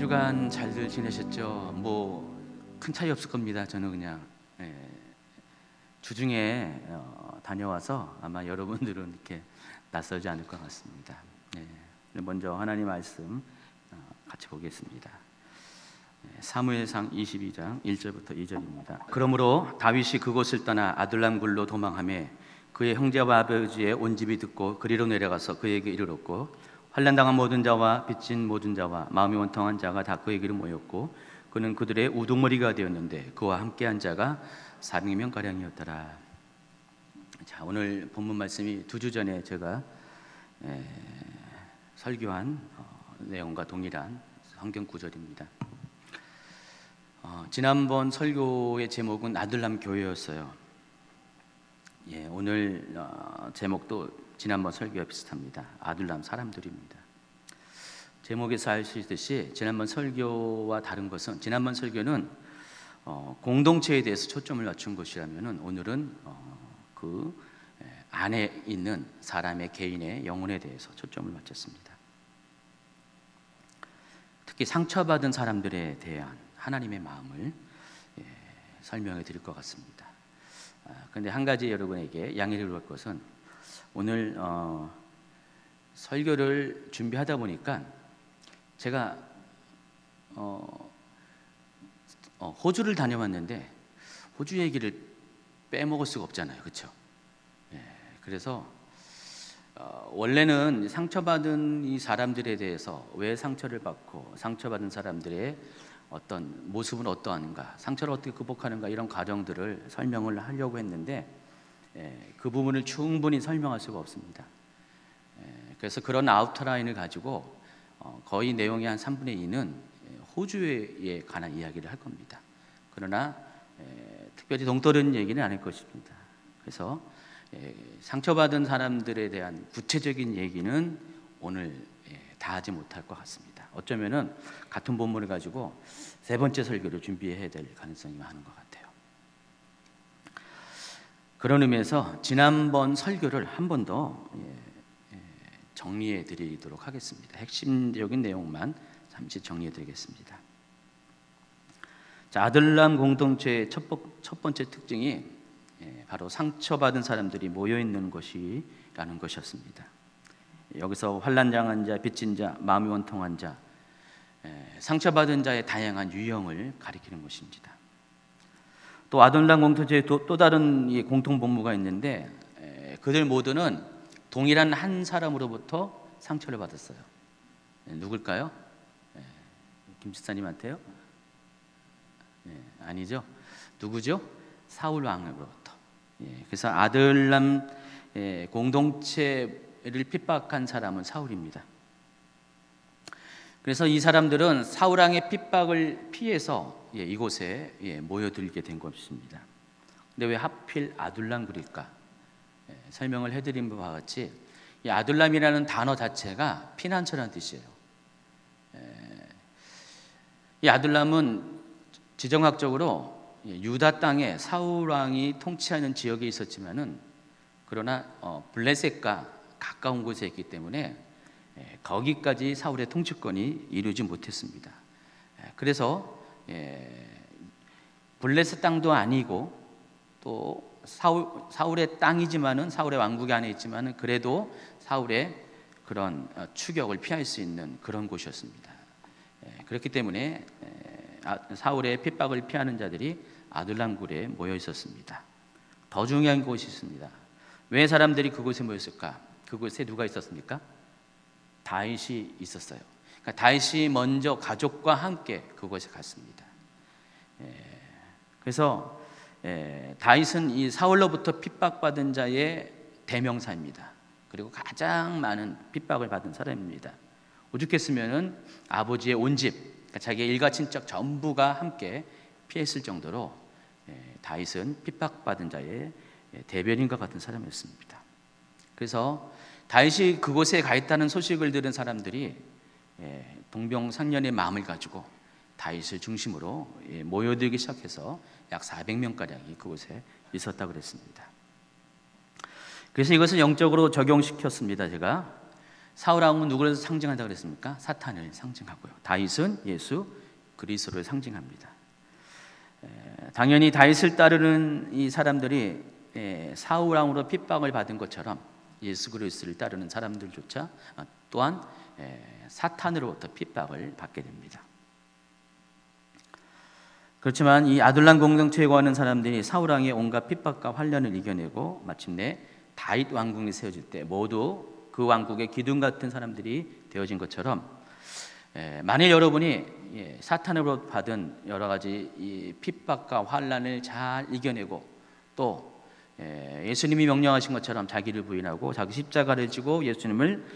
주간 잘들 지내셨죠? 뭐 큰 차이 없을 겁니다. 저는 그냥 주중에 다녀와서 아마 여러분들은 이렇게 낯설지 않을 것 같습니다. 먼저 하나님 말씀 같이 보겠습니다. 사무엘상 22장 1절부터 2절입니다. 그러므로 다윗이 그곳을 떠나 아둘람 굴로 도망하며 그의 형제와 아버지의 온 집이 듣고 그리로 내려가서 그에게 이르렀고 환난당한 모든 자와 빚진 모든 자와 마음이 원통한 자가 다 그에게로 모였고 그는 그들의 우두머리가 되었는데 그와 함께한 자가 400명가량이었더라. 자, 오늘 본문 말씀이 2주 전에 제가 설교한 내용과 동일한 성경 구절입니다. 지난번 설교의 제목은 아둘람 교회였어요. 오늘 제목도 지난번 설교와 비슷합니다. 아둘람 사람들입니다. 제목에서 알 수 있듯이 지난번 설교와 다른 것은, 지난번 설교는 공동체에 대해서 초점을 맞춘 것이라면 오늘은 그 안에 있는 사람의 개인의 영혼에 대해서 초점을 맞췄습니다. 특히 상처받은 사람들에 대한 하나님의 마음을 설명해 드릴 것 같습니다. 그런데 한 가지 여러분에게 양해를 구할 것은, 오늘 설교를 준비하다 보니까 제가 호주를 다녀왔는데 호주 얘기를 빼먹을 수가 없잖아요, 그렇죠? 그래서 원래는 상처받은 이 사람들에 대해서 왜 상처를 받고 상처받은 사람들의 어떤 모습은 어떠한가, 상처를 어떻게 극복하는가, 이런 과정들을 설명을 하려고 했는데 그 부분을 충분히 설명할 수가 없습니다. 그래서 그런 아웃라인을 가지고 거의 내용의 한 3분의 2는 호주에 관한 이야기를 할 겁니다. 그러나 특별히 동떨어진 얘기는 안 할 것입니다. 그래서 상처받은 사람들에 대한 구체적인 얘기는 오늘 다 하지 못할 것 같습니다. 어쩌면은 같은 본문을 가지고 세 번째 설교를 준비해야 될 가능성이 많은 것 같아요. 그런 의미에서 지난번 설교를 한 번 더 정리해 드리도록 하겠습니다. 핵심적인 내용만 잠시 정리해 드리겠습니다. 자, 아둘람 공동체의 첫 번째 특징이 바로 상처받은 사람들이 모여 있는 것이라는 것이었습니다. 여기서 환난당한 자, 빚진 자, 마음이 원통한 자, 상처받은 자의 다양한 유형을 가리키는 것입니다. 또 아둘람 공동체의 또 다른 공통 본무가 있는데, 그들 모두는 동일한 한 사람으로부터 상처를 받았어요. 누굴까요? 김 집사님한테요? 아니죠. 누구죠? 사울 왕으로부터. 그래서 아둘람 공동체를 핍박한 사람은 사울입니다. 그래서 이 사람들은 사울 왕의 핍박을 피해서 이곳에 모여들게 된 것입니다. 근데 왜 하필 아둘람 굴일까? 설명을 해드린 바와 같이 이 아둘람이라는 단어 자체가 피난처라는 뜻이에요. 이 아둘람은 지정학적으로 유다 땅에 사울 왕이 통치하는 지역에 있었지만은, 그러나 블레셋과 가까운 곳에 있기 때문에 거기까지 사울의 통치권이 이루지 못했습니다. 그래서 블레셋 땅도 아니고 또 사울의 땅이지만은, 사울의 왕국이 안에 있지만은 그래도 사울의 그런 추격을 피할 수 있는 그런 곳이었습니다. 그렇기 때문에 사울의 핍박을 피하는 자들이 아둘람 굴에 모여 있었습니다. 더 중요한 곳이 있습니다. 왜 사람들이 그곳에 모였을까? 그곳에 누가 있었습니까? 다윗이 있었어요. 그러니까 다윗이 먼저 가족과 함께 그곳에 갔습니다. 그래서 다윗은 이 사울로부터 핍박받은 자의 대명사입니다. 그리고 가장 많은 핍박을 받은 사람입니다. 오죽했으면은 아버지의 온 집, 그러니까 자기의 일가 친척 전부가 함께 피했을 정도로 다윗은 핍박받은 자의 대변인과 같은 사람이었습니다. 그래서 다윗이 그곳에 가 있다는 소식을 들은 사람들이 동병상련의 마음을 가지고 다윗을 중심으로 모여들기 시작해서 약 400명가량이 그곳에 있었다고 그랬습니다. 그래서 이것을 영적으로 적용시켰습니다. 제가 사울 왕은 누구를 상징한다 그랬습니까? 사탄을 상징하고요. 다윗은 예수 그리스도를 상징합니다. 당연히 다윗을 따르는 이 사람들이 사울 왕으로 핍박을 받은 것처럼 예수 그리스도를 따르는 사람들조차 또한 사탄으로부터 핍박을 받게 됩니다. 그렇지만 이 아둘람 공동체에 거하는 사람들이 사울 왕의 온갖 핍박과 환난을 이겨내고 마침내 다윗 왕국이 세워질 때 모두 그 왕국의 기둥 같은 사람들이 되어진 것처럼 만일 여러분이 사탄으로 받은 여러 가지 이 핍박과 환난을 잘 이겨내고 또 예수님이 명령하신 것처럼 자기를 부인하고 자기 십자가를 지고 예수님을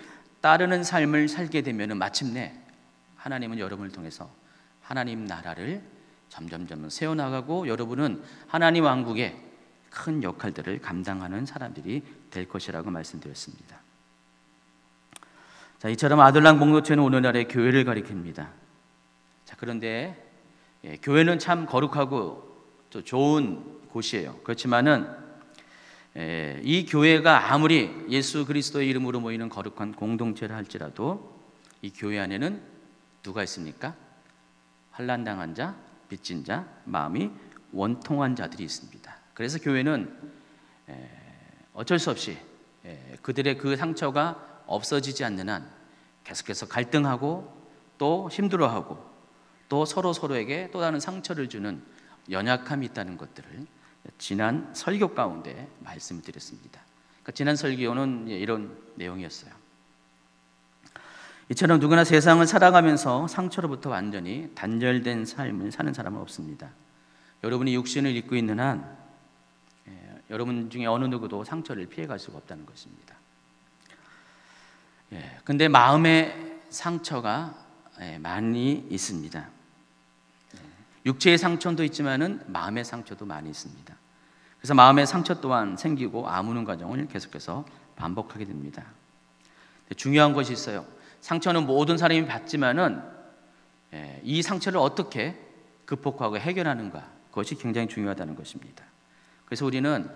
따르는 삶을 살게 되면 마침내 하나님은 여러분을 통해서 하나님 나라를 점점 세워나가고 여러분은 하나님 왕국의 큰 역할들을 감당하는 사람들이 될 것이라고 말씀드렸습니다. 자, 이처럼 아둘람 공동체는 오늘날의 교회를 가리킵니다. 자, 그런데 교회는 참 거룩하고 또 좋은 곳이에요. 그렇지만은 이 교회가 아무리 예수 그리스도의 이름으로 모이는 거룩한 공동체를 할지라도 이 교회 안에는 누가 있습니까? 환난당한 자, 빚진 자, 마음이 원통한 자들이 있습니다. 그래서 교회는 어쩔 수 없이 그들의 그 상처가 없어지지 않는 한 계속해서 갈등하고 또 힘들어하고 또 서로에게 또 다른 상처를 주는 연약함이 있다는 것들을 지난 설교 가운데 말씀을 드렸습니다. 그러니까 지난 설교는 이런 내용이었어요. 이처럼 누구나 세상을 살아가면서 상처로부터 완전히 단절된 삶을 사는 사람은 없습니다. 여러분이 육신을 입고 있는 한 여러분 중에 어느 누구도 상처를 피해갈 수가 없다는 것입니다. 근데 마음의 상처가 많이 있습니다. 육체의 상처도 있지만은 마음의 상처도 많이 있습니다. 그래서 마음의 상처 또한 생기고 아무는 과정을 계속해서 반복하게 됩니다. 중요한 것이 있어요. 상처는 모든 사람이 받지만은 이 상처를 어떻게 극복하고 해결하는가, 그것이 굉장히 중요하다는 것입니다. 그래서 우리는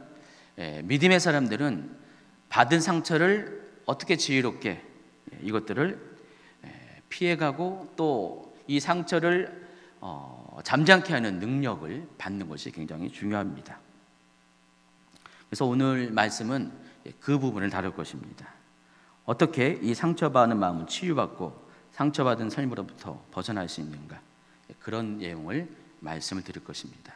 믿음의 사람들은 받은 상처를 어떻게 지혜롭게 이것들을 피해가고 또 이 상처를 잠잠케 하는 능력을 받는 것이 굉장히 중요합니다. 그래서 오늘 말씀은 그 부분을 다룰 것입니다. 어떻게 이 상처받은 마음을 치유받고 상처받은 삶으로부터 벗어날 수 있는가, 그런 내용을 말씀을 드릴 것입니다.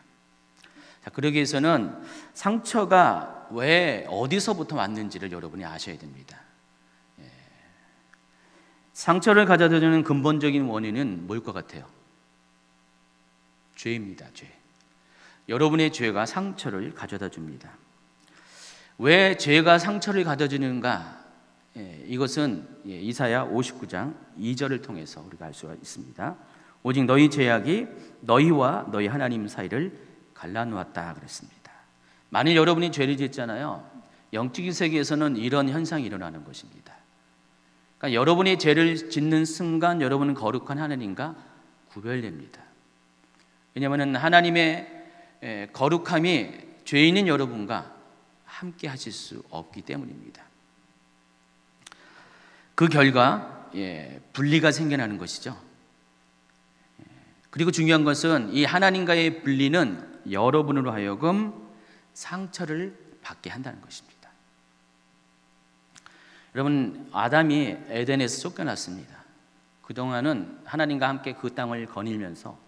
자, 그러기 위해서는 상처가 왜 어디서부터 왔는지를 여러분이 아셔야 됩니다. 상처를 가져다 주는 근본적인 원인은 뭘 것 같아요? 죄입니다. 죄. 여러분의 죄가 상처를 가져다 줍니다. 왜 죄가 상처를 가져주는가? 이것은 이사야 59장 2절을 통해서 우리가 알 수가 있습니다. 오직 너희 죄악이 너희와 너희 하나님 사이를 갈라놓았다 그랬습니다. 만일 여러분이 죄를 짓잖아요, 영적인 세계에서는 이런 현상이 일어나는 것입니다. 그러니까 여러분이 죄를 짓는 순간 여러분은 거룩한 하나님과 구별됩니다. 왜냐하면 하나님의 거룩함이 죄인인 여러분과 함께 하실 수 없기 때문입니다. 그 결과 분리가 생겨나는 것이죠. 그리고 중요한 것은 이 하나님과의 분리는 여러분으로 하여금 상처를 받게 한다는 것입니다. 여러분, 아담이 에덴에서 쫓겨났습니다. 그동안은 하나님과 함께 그 땅을 거닐면서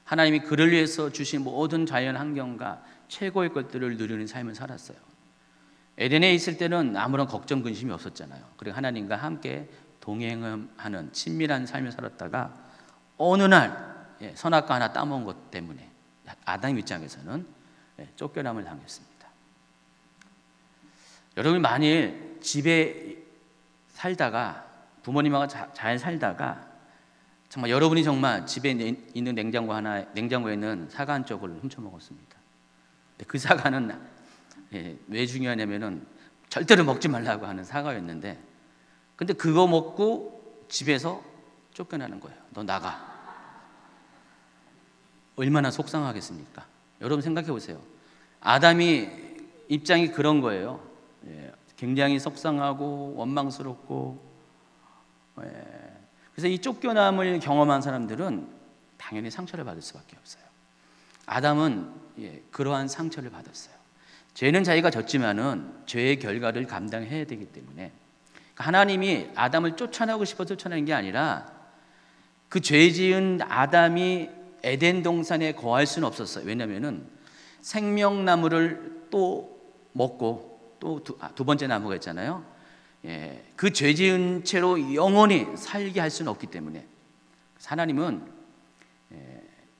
하나님이 그를 위해서 주신 모든 자연 환경과 최고의 것들을 누리는 삶을 살았어요. 에덴에 있을 때는 아무런 걱정 근심이 없었잖아요. 그리고 하나님과 함께 동행하는 친밀한 삶을 살았다가 어느 날 선악과 하나 따먹은 것 때문에 아담 입장에서는 쫓겨남을 당했습니다. 여러분이 만일 집에 살다가 부모님하고 잘 살다가 정말 여러분이 정말 집에 있는 냉장고에 있는 사과 한 쪽을 훔쳐 먹었습니다. 그 사과는 왜 중요하냐면은 절대로 먹지 말라고 하는 사과였는데, 근데 그거 먹고 집에서 쫓겨나는 거예요. 너 나가. 얼마나 속상하겠습니까? 여러분 생각해 보세요. 아담이 입장이 그런 거예요. 굉장히 속상하고 원망스럽고 그래서 이 쫓겨남을 경험한 사람들은 당연히 상처를 받을 수밖에 없어요. 아담은 그러한 상처를 받았어요. 죄는 자기가 졌지만은 죄의 결과를 감당해야 되기 때문에 하나님이 아담을 쫓아내고 싶어 쫓아내는 게 아니라 그 죄 지은 아담이 에덴 동산에 거할 수는 없었어요. 왜냐하면은 생명나무를 또 먹고 또 두 번째 나무가 있잖아요. 그 죄 지은 채로 영원히 살게 할 수는 없기 때문에 하나님은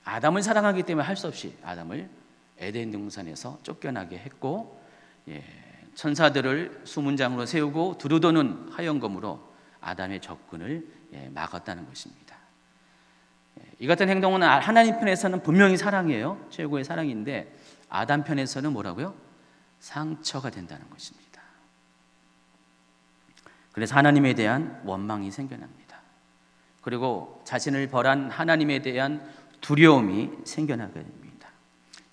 아담을 사랑하기 때문에 할 수 없이 아담을 에덴 동산에서 쫓겨나게 했고, 천사들을 수문장으로 세우고 두루도는 하영검으로 아담의 접근을 막았다는 것입니다. 이 같은 행동은 하나님 편에서는 분명히 사랑이에요. 최고의 사랑인데 아담 편에서는 뭐라고요? 상처가 된다는 것입니다. 그래서 하나님에 대한 원망이 생겨납니다. 그리고 자신을 벌한 하나님에 대한 두려움이 생겨나게 됩니다.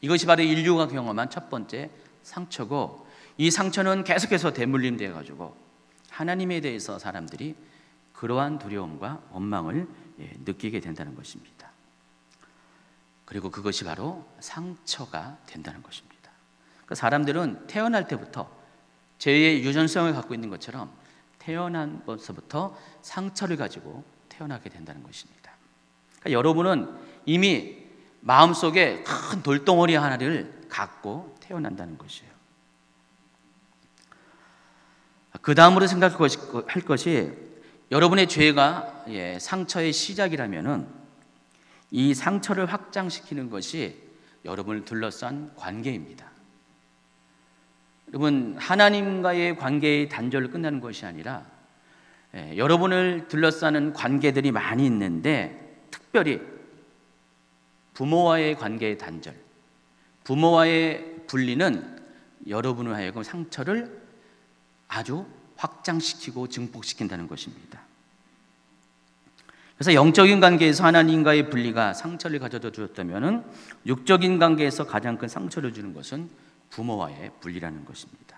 이것이 바로 인류가 경험한 첫 번째 상처고, 이 상처는 계속해서 대물림되어 가지고 하나님에 대해서 사람들이 그러한 두려움과 원망을 느끼게 된다는 것입니다. 그리고 그것이 바로 상처가 된다는 것입니다. 그 사람들은 태어날 때부터 죄의 유전성을 갖고 있는 것처럼 태어난 것부터 상처를 가지고 태어나게 된다는 것입니다. 그러니까 여러분은 이미 마음속에 큰 돌덩어리 하나를 갖고 태어난다는 것이에요. 그 다음으로 생각할 것이 여러분의 죄가 상처의 시작이라면은 이 상처를 확장시키는 것이 여러분을 둘러싼 관계입니다. 여러분, 하나님과의 관계의 단절로 끝나는 것이 아니라 여러분을 둘러싸는 관계들이 많이 있는데, 특별히 부모와의 관계의 단절, 부모와의 분리는 여러분을 하여금 상처를 아주 확장시키고 증폭시킨다는 것입니다. 그래서 영적인 관계에서 하나님과의 분리가 상처를 가져다 주었다면, 육적인 관계에서 가장 큰 상처를 주는 것은 부모와의 분리라는 것입니다.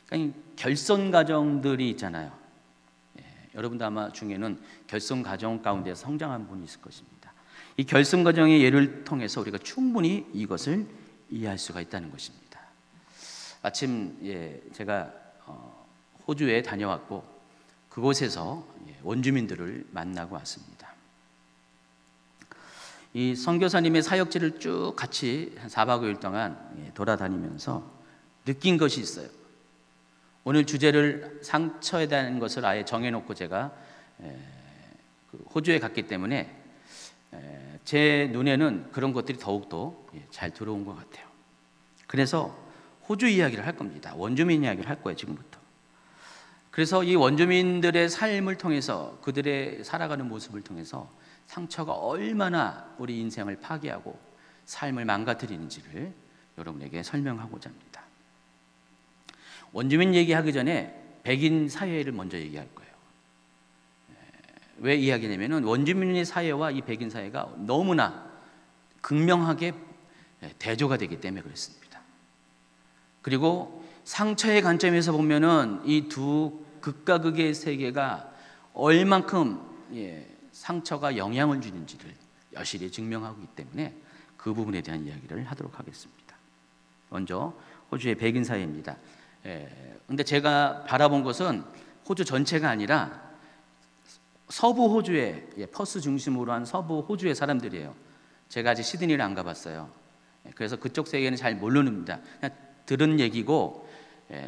그러니까 결손 가정들이 있잖아요. 여러분도 아마 중에는 결손 가정 가운데 성장한 분이 있을 것입니다. 이 결손 가정의 예를 통해서 우리가 충분히 이것을 이해할 수가 있다는 것입니다. 마침 제가 호주에 다녀왔고 그곳에서 원주민들을 만나고 왔습니다. 이 선교사님의 사역지를 쭉 같이 한 4박 5일 동안 돌아다니면서 느낀 것이 있어요. 오늘 주제를 상처에 대한 것을 아예 정해놓고 제가 호주에 갔기 때문에 제 눈에는 그런 것들이 더욱더 잘 들어온 것 같아요. 그래서 호주 이야기를 할 겁니다. 원주민 이야기를 할 거예요, 지금부터. 그래서 이 원주민들의 삶을 통해서, 그들의 살아가는 모습을 통해서 상처가 얼마나 우리 인생을 파괴하고 삶을 망가뜨리는지를 여러분에게 설명하고자 합니다. 원주민 얘기하기 전에 백인 사회를 먼저 얘기할 거예요. 왜 이야기냐면은 원주민의 사회와 이 백인 사회가 너무나 극명하게 대조가 되기 때문에 그렇습니다. 그리고 상처의 관점에서 보면은 이 두 극과 극의 세계가 얼만큼 상처가 영향을 주는지를 여실히 증명하고 있기 때문에 그 부분에 대한 이야기를 하도록 하겠습니다. 먼저 호주의 백인 사회입니다. 근데 제가 바라본 것은 호주 전체가 아니라 서부 호주의, 퍼스 중심으로 한 서부 호주의 사람들이에요. 제가 아직 시드니를 안 가봤어요. 그래서 그쪽 세계는 잘 모르는데 그냥 들은 얘기고,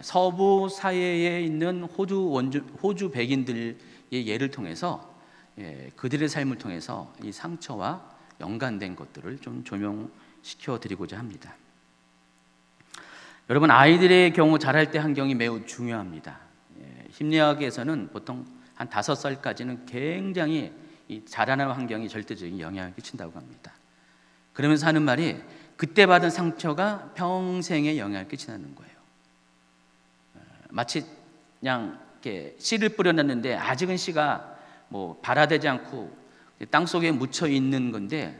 서부 사회에 있는 호주 백인들의 예를 통해서 그들의 삶을 통해서 이 상처와 연관된 것들을 좀 조명시켜 드리고자 합니다. 여러분, 아이들의 경우 자랄 때 환경이 매우 중요합니다. 심리학에서는 보통 한 5살까지는 굉장히 이 자라는 환경이 절대적인 영향을 끼친다고 합니다. 그러면서 하는 말이 그때 받은 상처가 평생에 영향을 끼친다는 거예요. 마치 그냥 이렇게 씨를 뿌려놨는데 아직은 씨가 뭐 발화되지 않고 땅속에 묻혀 있는 건데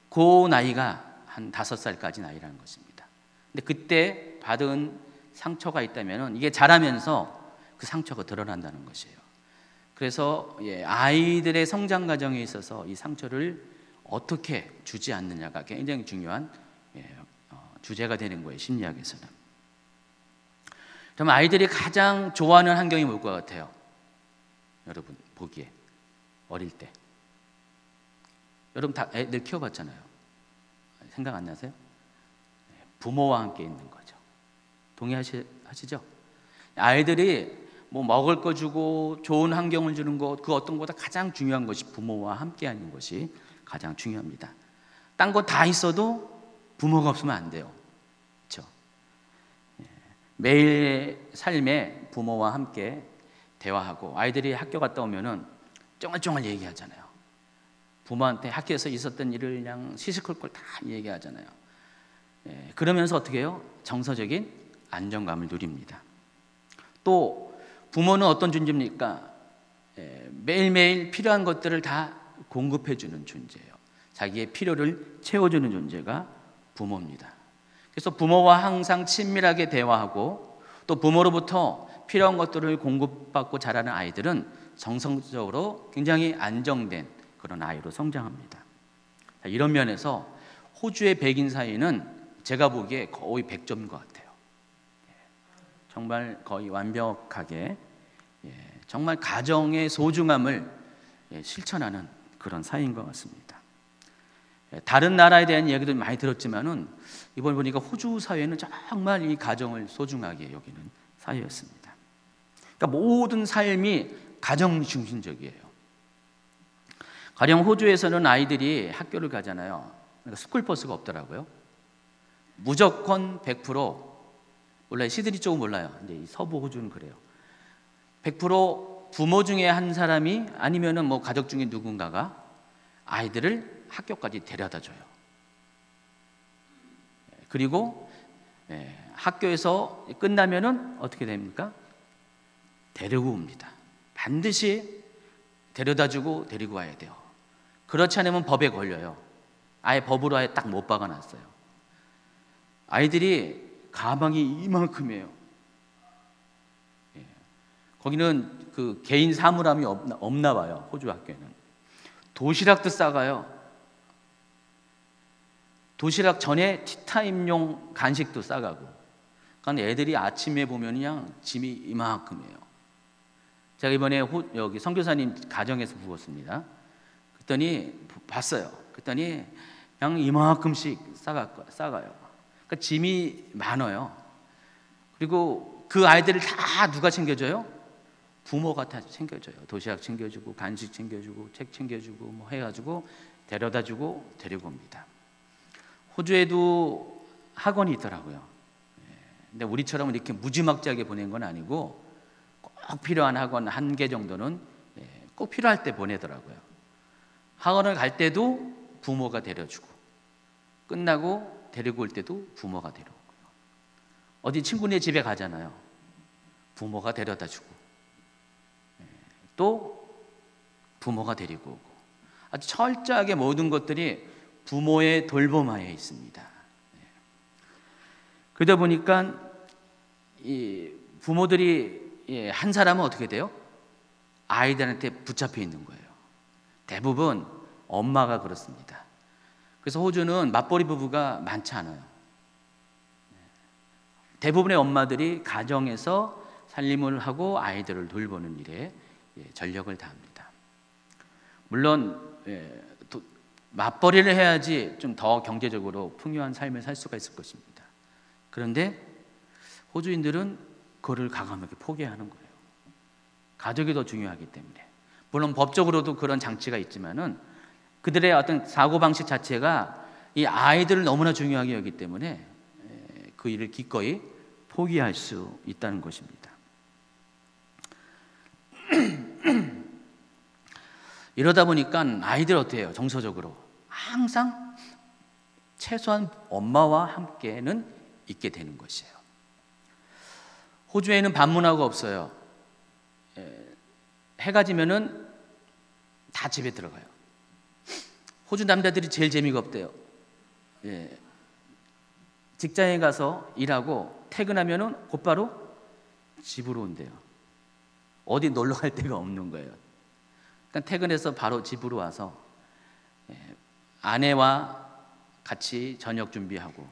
그 나이가 한 5살까지 나이라는 것입니다. 근데 그때 받은 상처가 있다면 이게 자라면서 그 상처가 드러난다는 것이에요. 그래서 아이들의 성장 과정에 있어서 이 상처를 어떻게 주지 않느냐가 굉장히 중요한 주제가 되는 거예요, 심리학에서는. 그럼 아이들이 가장 좋아하는 환경이 뭘 것 같아요? 여러분 보기에 어릴 때 여러분 다 애들 키워봤잖아요. 생각 안 나세요? 부모와 함께 있는 거죠. 동의하시죠? 아이들이 뭐 먹을 거 주고 좋은 환경을 주는 것, 그 어떤 것보다 가장 중요한 것이 부모와 함께 하는 것이 가장 중요합니다. 딴 거 다 있어도 부모가 없으면 안 돼요. 그렇죠? 매일 삶에 부모와 함께 대화하고, 아이들이 학교 갔다 오면은 쫑알쫑알 얘기하잖아요. 부모한테 학교에서 있었던 일을 그냥 시시콜콜 다 얘기하잖아요. 그러면서 어떻게 해요? 정서적인 안정감을 누립니다. 또 부모는 어떤 존재입니까? 매일매일 필요한 것들을 다 공급해주는 존재예요. 자기의 필요를 채워주는 존재가 부모입니다. 그래서 부모와 항상 친밀하게 대화하고, 또 부모로부터 필요한 것들을 공급받고 자라는 아이들은 정서적으로 굉장히 안정된 그런 아이로 성장합니다. 이런 면에서 호주의 백인 사회는 제가 보기에 거의 100점인 것 같아요. 정말 거의 완벽하게 정말 가정의 소중함을 실천하는 그런 사회인 것 같습니다. 다른 나라에 대한 얘기도 많이 들었지만은 이번 보니까 호주 사회는 정말 이 가정을 소중하게 여기는 사회였습니다. 그러니까 모든 삶이 가정 중심적이에요. 가령 호주에서는 아이들이 학교를 가잖아요. 그러니까 스쿨버스가 없더라고요. 무조건 100%, 원래 시드니 쪽은 몰라요. 근데 이 서부 호주는 그래요. 100% 부모 중에 한 사람이, 아니면은 뭐 가족 중에 누군가가 아이들을 학교까지 데려다 줘요. 그리고 학교에서 끝나면은 어떻게 됩니까? 데리고 옵니다. 반드시 데려다 주고 데리고 와야 돼요. 그렇지 않으면 법에 걸려요. 아예 법으로 아예 딱 못 박아놨어요. 아이들이 가방이 이만큼이에요. 거기는 그 개인 사물함이 없나 봐요. 호주 학교에는. 도시락도 싸가요. 도시락 전에 티타임용 간식도 싸가고. 그러니까 애들이 아침에 보면 그냥 짐이 이만큼이에요. 제가 이번에 여기 선교사님 가정에서 묵었습니다. 그랬더니 봤어요. 그랬더니 그냥 이만큼씩 싸가요. 그러니까 짐이 많아요. 그리고 그 아이들을 다 누가 챙겨줘요? 부모가 다 챙겨줘요. 도시락 챙겨주고, 간식 챙겨주고, 책 챙겨주고, 뭐 해가지고 데려다주고 데리고 옵니다. 호주에도 학원이 있더라고요. 근데 우리처럼 이렇게 무지막지하게 보낸 건 아니고, 꼭 필요한 학원 1개 정도는 꼭 필요할 때 보내더라고요. 학원을 갈 때도 부모가 데려주고, 끝나고 데리고 올 때도 부모가 데려오고요. 어디 친구네 집에 가잖아요. 부모가 데려다 주고, 또 부모가 데리고 오고, 아주 철저하게 모든 것들이 부모의 돌봄하에 있습니다. 그러다 보니까 이 부모들이 한 사람은 어떻게 돼요? 아이들한테 붙잡혀 있는 거예요. 대부분 엄마가 그렇습니다. 그래서 호주는 맞벌이 부부가 많지 않아요. 대부분의 엄마들이 가정에서 살림을 하고 아이들을 돌보는 일에 전력을 다합니다. 물론 맞벌이를 해야지 좀 더 경제적으로 풍요한 삶을 살 수가 있을 것입니다. 그런데 호주인들은 그거를 과감하게 포기하는 거예요. 가족이 더 중요하기 때문에. 물론 법적으로도 그런 장치가 있지만은 그들의 어떤 사고방식 자체가 이 아이들을 너무나 중요하게 여기기 때문에 그 일을 기꺼이 포기할 수 있다는 것입니다. 이러다 보니까 아이들 어때요? 해요? 정서적으로 항상 최소한 엄마와 함께는 있게 되는 것이에요. 호주에는 반문화가 없어요. 해가 지면은 다 집에 들어가요. 호주 남자들이 제일 재미가 없대요. 직장에 가서 일하고 퇴근하면은 곧바로 집으로 온대요. 어디 놀러 갈 데가 없는 거예요. 그러니까 퇴근해서 바로 집으로 와서 아내와 같이 저녁 준비하고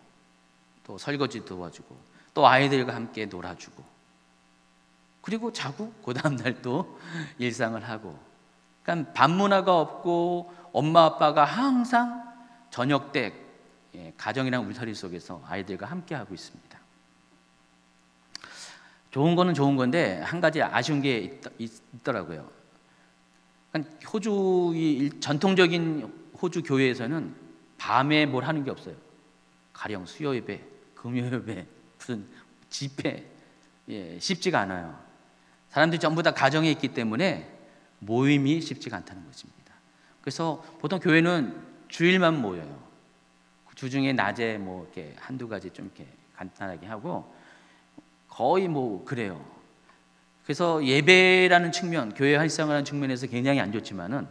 또 설거지 도와주고 또 아이들과 함께 놀아주고 그리고 자고 그 다음날 또 일상을 하고, 그러니까 반문화가 없고 엄마 아빠가 항상 저녁 때 가정이랑 울타리 속에서 아이들과 함께 하고 있습니다. 좋은 거는 좋은 건데 한 가지 아쉬운 게 있더라고요. 그러니까 전통적인 호주 교회에서는 밤에 뭘 하는 게 없어요. 가령 수요 예배, 금요 예배, 무슨 집회, 쉽지가 않아요. 사람들이 전부 다 가정에 있기 때문에 모임이 쉽지가 않다는 것입니다. 그래서 보통 교회는 주일만 모여요. 주중에 낮에 뭐 이렇게 한두 가지 좀 이렇게 간단하게 하고 거의 뭐 그래요. 그래서 예배라는 측면, 교회 활성화라는 측면에서 굉장히 안 좋지만은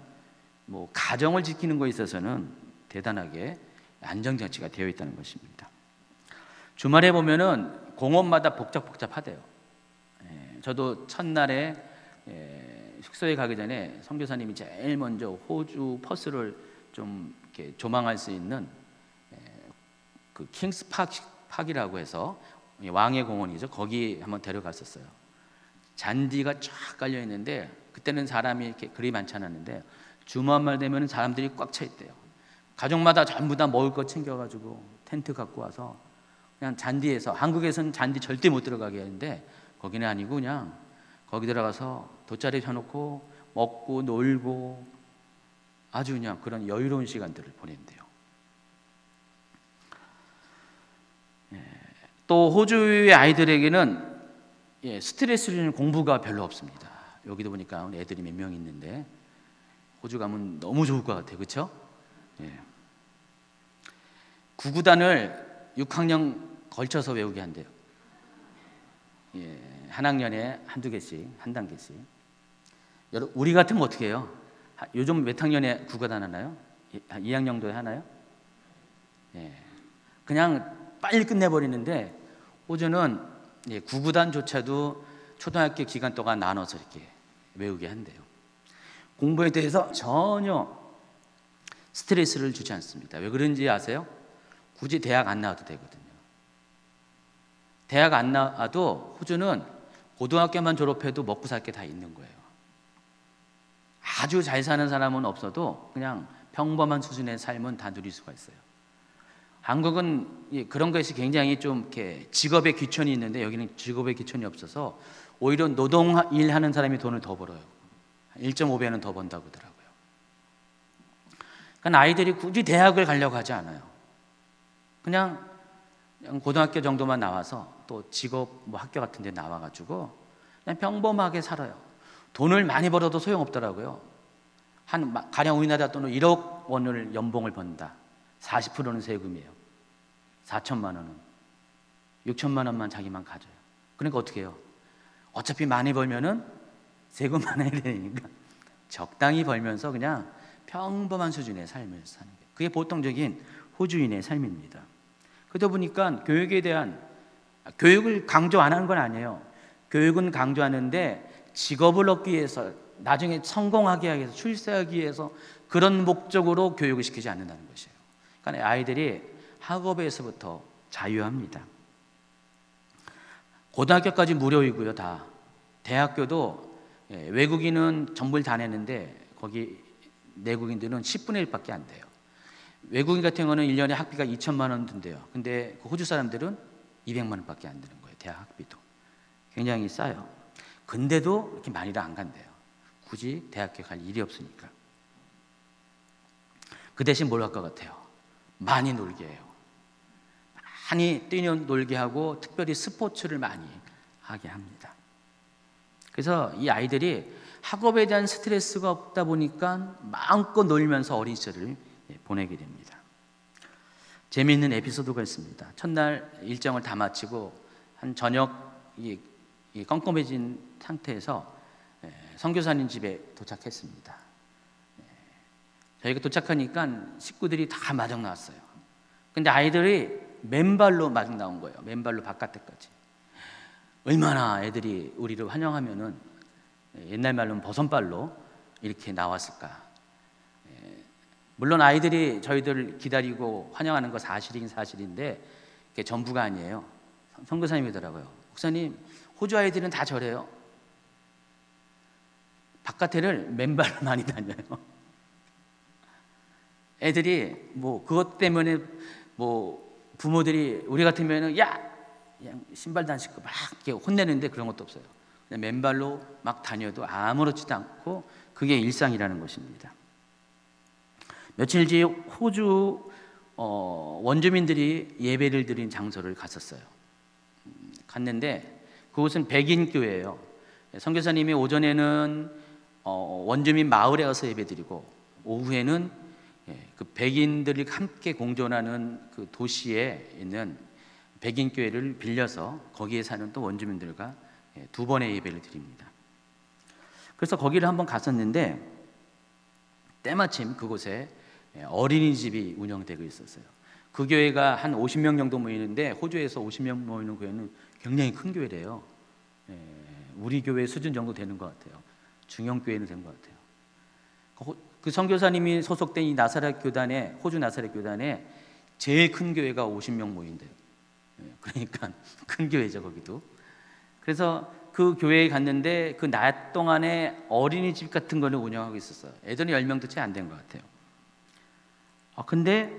뭐 가정을 지키는 거에 있어서는 대단하게 안정장치가 되어 있다는 것입니다. 주말에 보면은 공원마다 복잡하대요. 저도 첫날에 숙소에 가기 전에 선교사님이 제일 먼저 호주 퍼스를 좀 이렇게 조망할 수 있는 그 킹스 파크이라고 해서 왕의 공원이죠. 거기 한번 데려갔었어요. 잔디가 쫙 깔려 있는데 그때는 사람이 이렇게 그리 많지 않았는데 주말만 되면 사람들이 꽉 차 있대요. 가족마다 전부 다 먹을 거 챙겨가지고 텐트 갖고 와서 그냥 잔디에서, 한국에서는 잔디 절대 못 들어가게 하는데 거기는 아니고 그냥 거기 들어가서 돗자리 펴놓고 먹고 놀고 아주 그냥 그런 여유로운 시간들을 보낸대요. 또 호주의 아이들에게는 스트레스를 공부가 별로 없습니다. 여기도 보니까 애들이 몇 명 있는데 호주 가면 너무 좋을 것 같아요. 그렇죠? 구구단을 6학년 걸쳐서 외우게 한대요. 한 학년에 한두 개씩, 한 단계씩. 우리 같으면 어떻게 해요? 요즘 몇 학년에 구구단 하나요? 2학년도에 하나요? 그냥 빨리 끝내버리는데 호주는 구구단조차도 초등학교 기간 동안 나눠서 이렇게 외우게 한대요. 공부에 대해서 전혀 스트레스를 주지 않습니다. 왜 그런지 아세요? 굳이 대학 안 나와도 되거든요. 대학 안 나와도 호주는 고등학교만 졸업해도 먹고 살 게 다 있는 거예요. 아주 잘 사는 사람은 없어도 그냥 평범한 수준의 삶은 다 누릴 수가 있어요. 한국은 그런 것이 굉장히 좀 이렇게 직업의 귀천이 있는데 여기는 직업의 귀천이 없어서 오히려 노동 일하는 사람이 돈을 더 벌어요. 1.5배는 더 번다고 하더라고요. 그러니까 아이들이 굳이 대학을 가려고 하지 않아요. 그냥 고등학교 정도만 나와서 또 직업 뭐 학교 같은 데 나와가지고 그냥 평범하게 살아요. 돈을 많이 벌어도 소용없더라고요. 가령 우리나라 돈으로 1억 원을 연봉을 번다. 40%는 세금이에요. 4천만 원은 6천만 원만 자기만 가져요. 그러니까 어떻게 해요? 어차피 많이 벌면은 세금 많아야 되니까 적당히 벌면서 그냥 평범한 수준의 삶을 사는 게 그게 보통적인 호주인의 삶입니다. 그러다 보니까 교육을 강조 안 하는 건 아니에요. 교육은 강조하는데 직업을 얻기 위해서 나중에 성공하게 하기 위해서 출세하기 위해서 그런 목적으로 교육을 시키지 않는다는 것이에요. 그러니까 아이들이 학업에서부터 자유합니다. 고등학교까지 무료이고요. 다 대학교도 외국인은 전부를 다 내는데 거기 내국인들은 10분의 1밖에 안 돼요. 외국인 같은 경우는 1년에 학비가 2천만 원 든대요. 근데 그 호주 사람들은 200만 원밖에 안 드는 거예요. 대학 학비도 굉장히 싸요. 근데도 이렇게 많이도 안 간대요. 굳이 대학교 갈 일이 없으니까. 그 대신 뭘 할 것 같아요? 많이 놀게 해요. 많이 뛰놀게 하고 특별히 스포츠를 많이 하게 합니다. 그래서 이 아이들이 학업에 대한 스트레스가 없다 보니까 마음껏 놀면서 어린 시절을 보내게 됩니다. 재미있는 에피소드가 있습니다. 첫날 일정을 다 마치고 한 저녁 껌껌해진 상태에서 선교사님 집에 도착했습니다. 저희가 도착하니까 식구들이 다 마중 나왔어요. 근데 아이들이 맨발로 마중 나온 거예요. 맨발로 바깥에까지. 얼마나 애들이 우리를 환영하면은 옛날 말로는 버선발로 이렇게 나왔을까? 물론 아이들이 저희들 기다리고 환영하는 거 사실이긴 사실인데 그게 전부가 아니에요. 선교사님이더라고요. 목사님, 호주 아이들은 다 저래요. 바깥에를 맨발로 많이 다녀요. 애들이 뭐 그것 때문에 뭐 부모들이 우리 같으면은 야, 그냥 신발도 안 신고 막 이렇게 혼내는데 그런 것도 없어요. 그냥 맨발로 막 다녀도 아무렇지도 않고 그게 일상이라는 것입니다. 며칠 뒤에 호주 원주민들이 예배를 드린 장소를 갔었어요. 갔는데 그곳은 백인 교회예요. 선교사님이 오전에는 원주민 마을에 가서 예배드리고 오후에는 그 백인들이 함께 공존하는 그 도시에 있는 백인 교회를 빌려서 거기에 사는 또 원주민들과 두 번의 예배를 드립니다. 그래서 거기를 한번 갔었는데 때마침 그곳에 어린이집이 운영되고 있었어요. 그 교회가 한 50명 정도 모이는데 호주에서 50명 모이는 교회는 굉장히 큰 교회래요. 우리 교회 수준 정도 되는 것 같아요. 중형 교회는 된 것 같아요. 그 선교사님이 소속된 이 나사렛 교단에, 호주 나사렛 교단에 제일 큰 교회가 50명 모인대요. 그러니까 큰 교회죠, 거기도. 그래서 그 교회에 갔는데 그 낮 동안에 어린이집 같은 거를 운영하고 있었어요. 애들은 10명도 채 안 된 것 같아요. 근데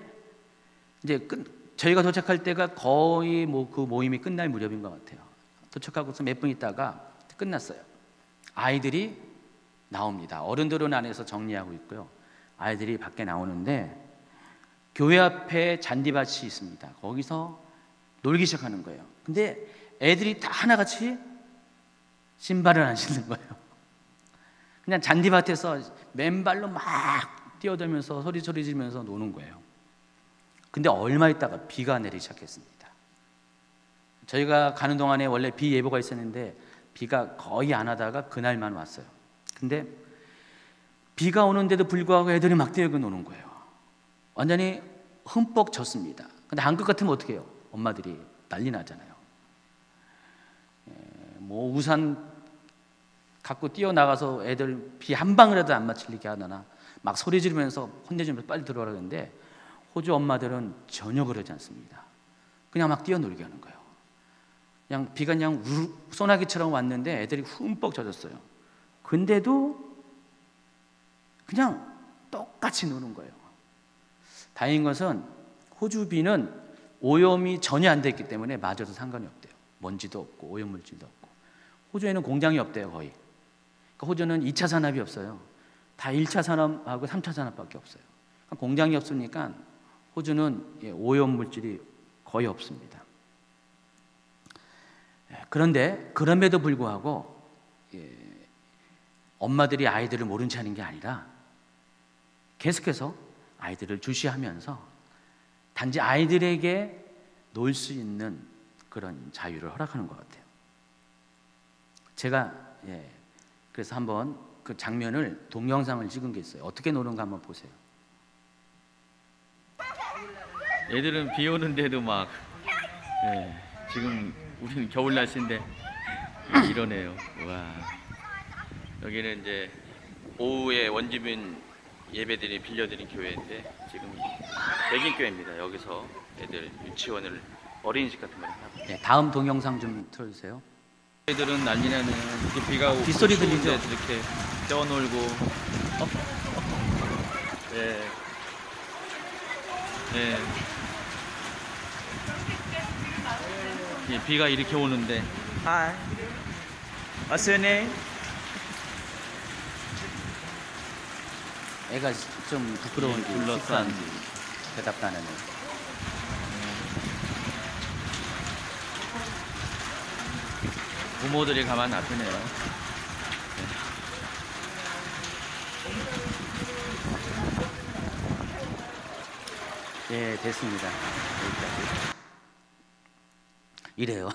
이제 저희가 도착할 때가 거의 뭐 그 모임이 끝날 무렵인 것 같아요. 도착하고서 몇 분 있다가 끝났어요. 아이들이 나옵니다. 어른들은 안에서 정리하고 있고요. 아이들이 밖에 나오는데 교회 앞에 잔디밭이 있습니다. 거기서 놀기 시작하는 거예요. 근데 애들이 다 하나같이 신발을 안 신는 거예요. 그냥 잔디밭에서 맨발로 막 뛰어들면서 소리 지르면서 노는 거예요. 근데 얼마 있다가 비가 내리기 시작했습니다. 저희가 가는 동안에 원래 비 예보가 있었는데 비가 거의 안 하다가 그날만 왔어요. 근데 비가 오는데도 불구하고 애들이 막 뛰어들고 노는 거예요. 완전히 흠뻑 젖습니다. 근데 한국 같으면 어떻게 해요? 엄마들이 난리 나잖아요. 뭐 우산 갖고 뛰어나가서 애들 비 한 방울이라도 안 맞힐리게 하거나 막 소리 지르면서 혼내주면서 빨리 들어오라 그러는데 호주 엄마들은 전혀 그러지 않습니다. 그냥 막 뛰어놀게 하는 거예요. 그냥 비가 그냥 소나기처럼 왔는데 애들이 흠뻑 젖었어요. 근데도 그냥 똑같이 노는 거예요. 다행인 것은 호주 비는 오염이 전혀 안 됐기 때문에 맞아도 상관이 없대요. 먼지도 없고 오염물질도 없고. 호주에는 공장이 없대요, 거의. 그러니까 호주는 2차 산업이 없어요. 다 1차 산업하고 3차 산업밖에 없어요. 그러니까 공장이 없으니까 호주는 오염물질이 거의 없습니다. 그런데 그럼에도 불구하고 엄마들이 아이들을 모른 채 하는 게 아니라 계속해서 아이들을 주시하면서 단지 아이들에게 놀 수 있는 그런 자유를 허락하는 것 같아요. 제가 그래서 한번 그 장면을 동영상을 찍은 게 있어요. 어떻게 노는가 한번 보세요. 애들은 비 오는데도 막 지금 우리는 겨울 날씨인데 이러네요. 와. 여기는 이제 오후에 원주민 예배들이 빌려드린 교회인데 지금 백인 교회입니다. 여기서 애들 유치원을 어린이집 같은 걸 하나 봐요. 다음 동영상 좀 틀어주세요. 애들은 난리나는 이렇게 비가 오고 빗소리 들리죠? 이렇게 뛰어놀고 비가 이렇게 오는데 Hi, what's your name? 애가 좀 부끄러운지 둘러싼 대답도 안 하네요. 부모들이 가만 놔두네요. 됐습니다. 여기까지. 이래요.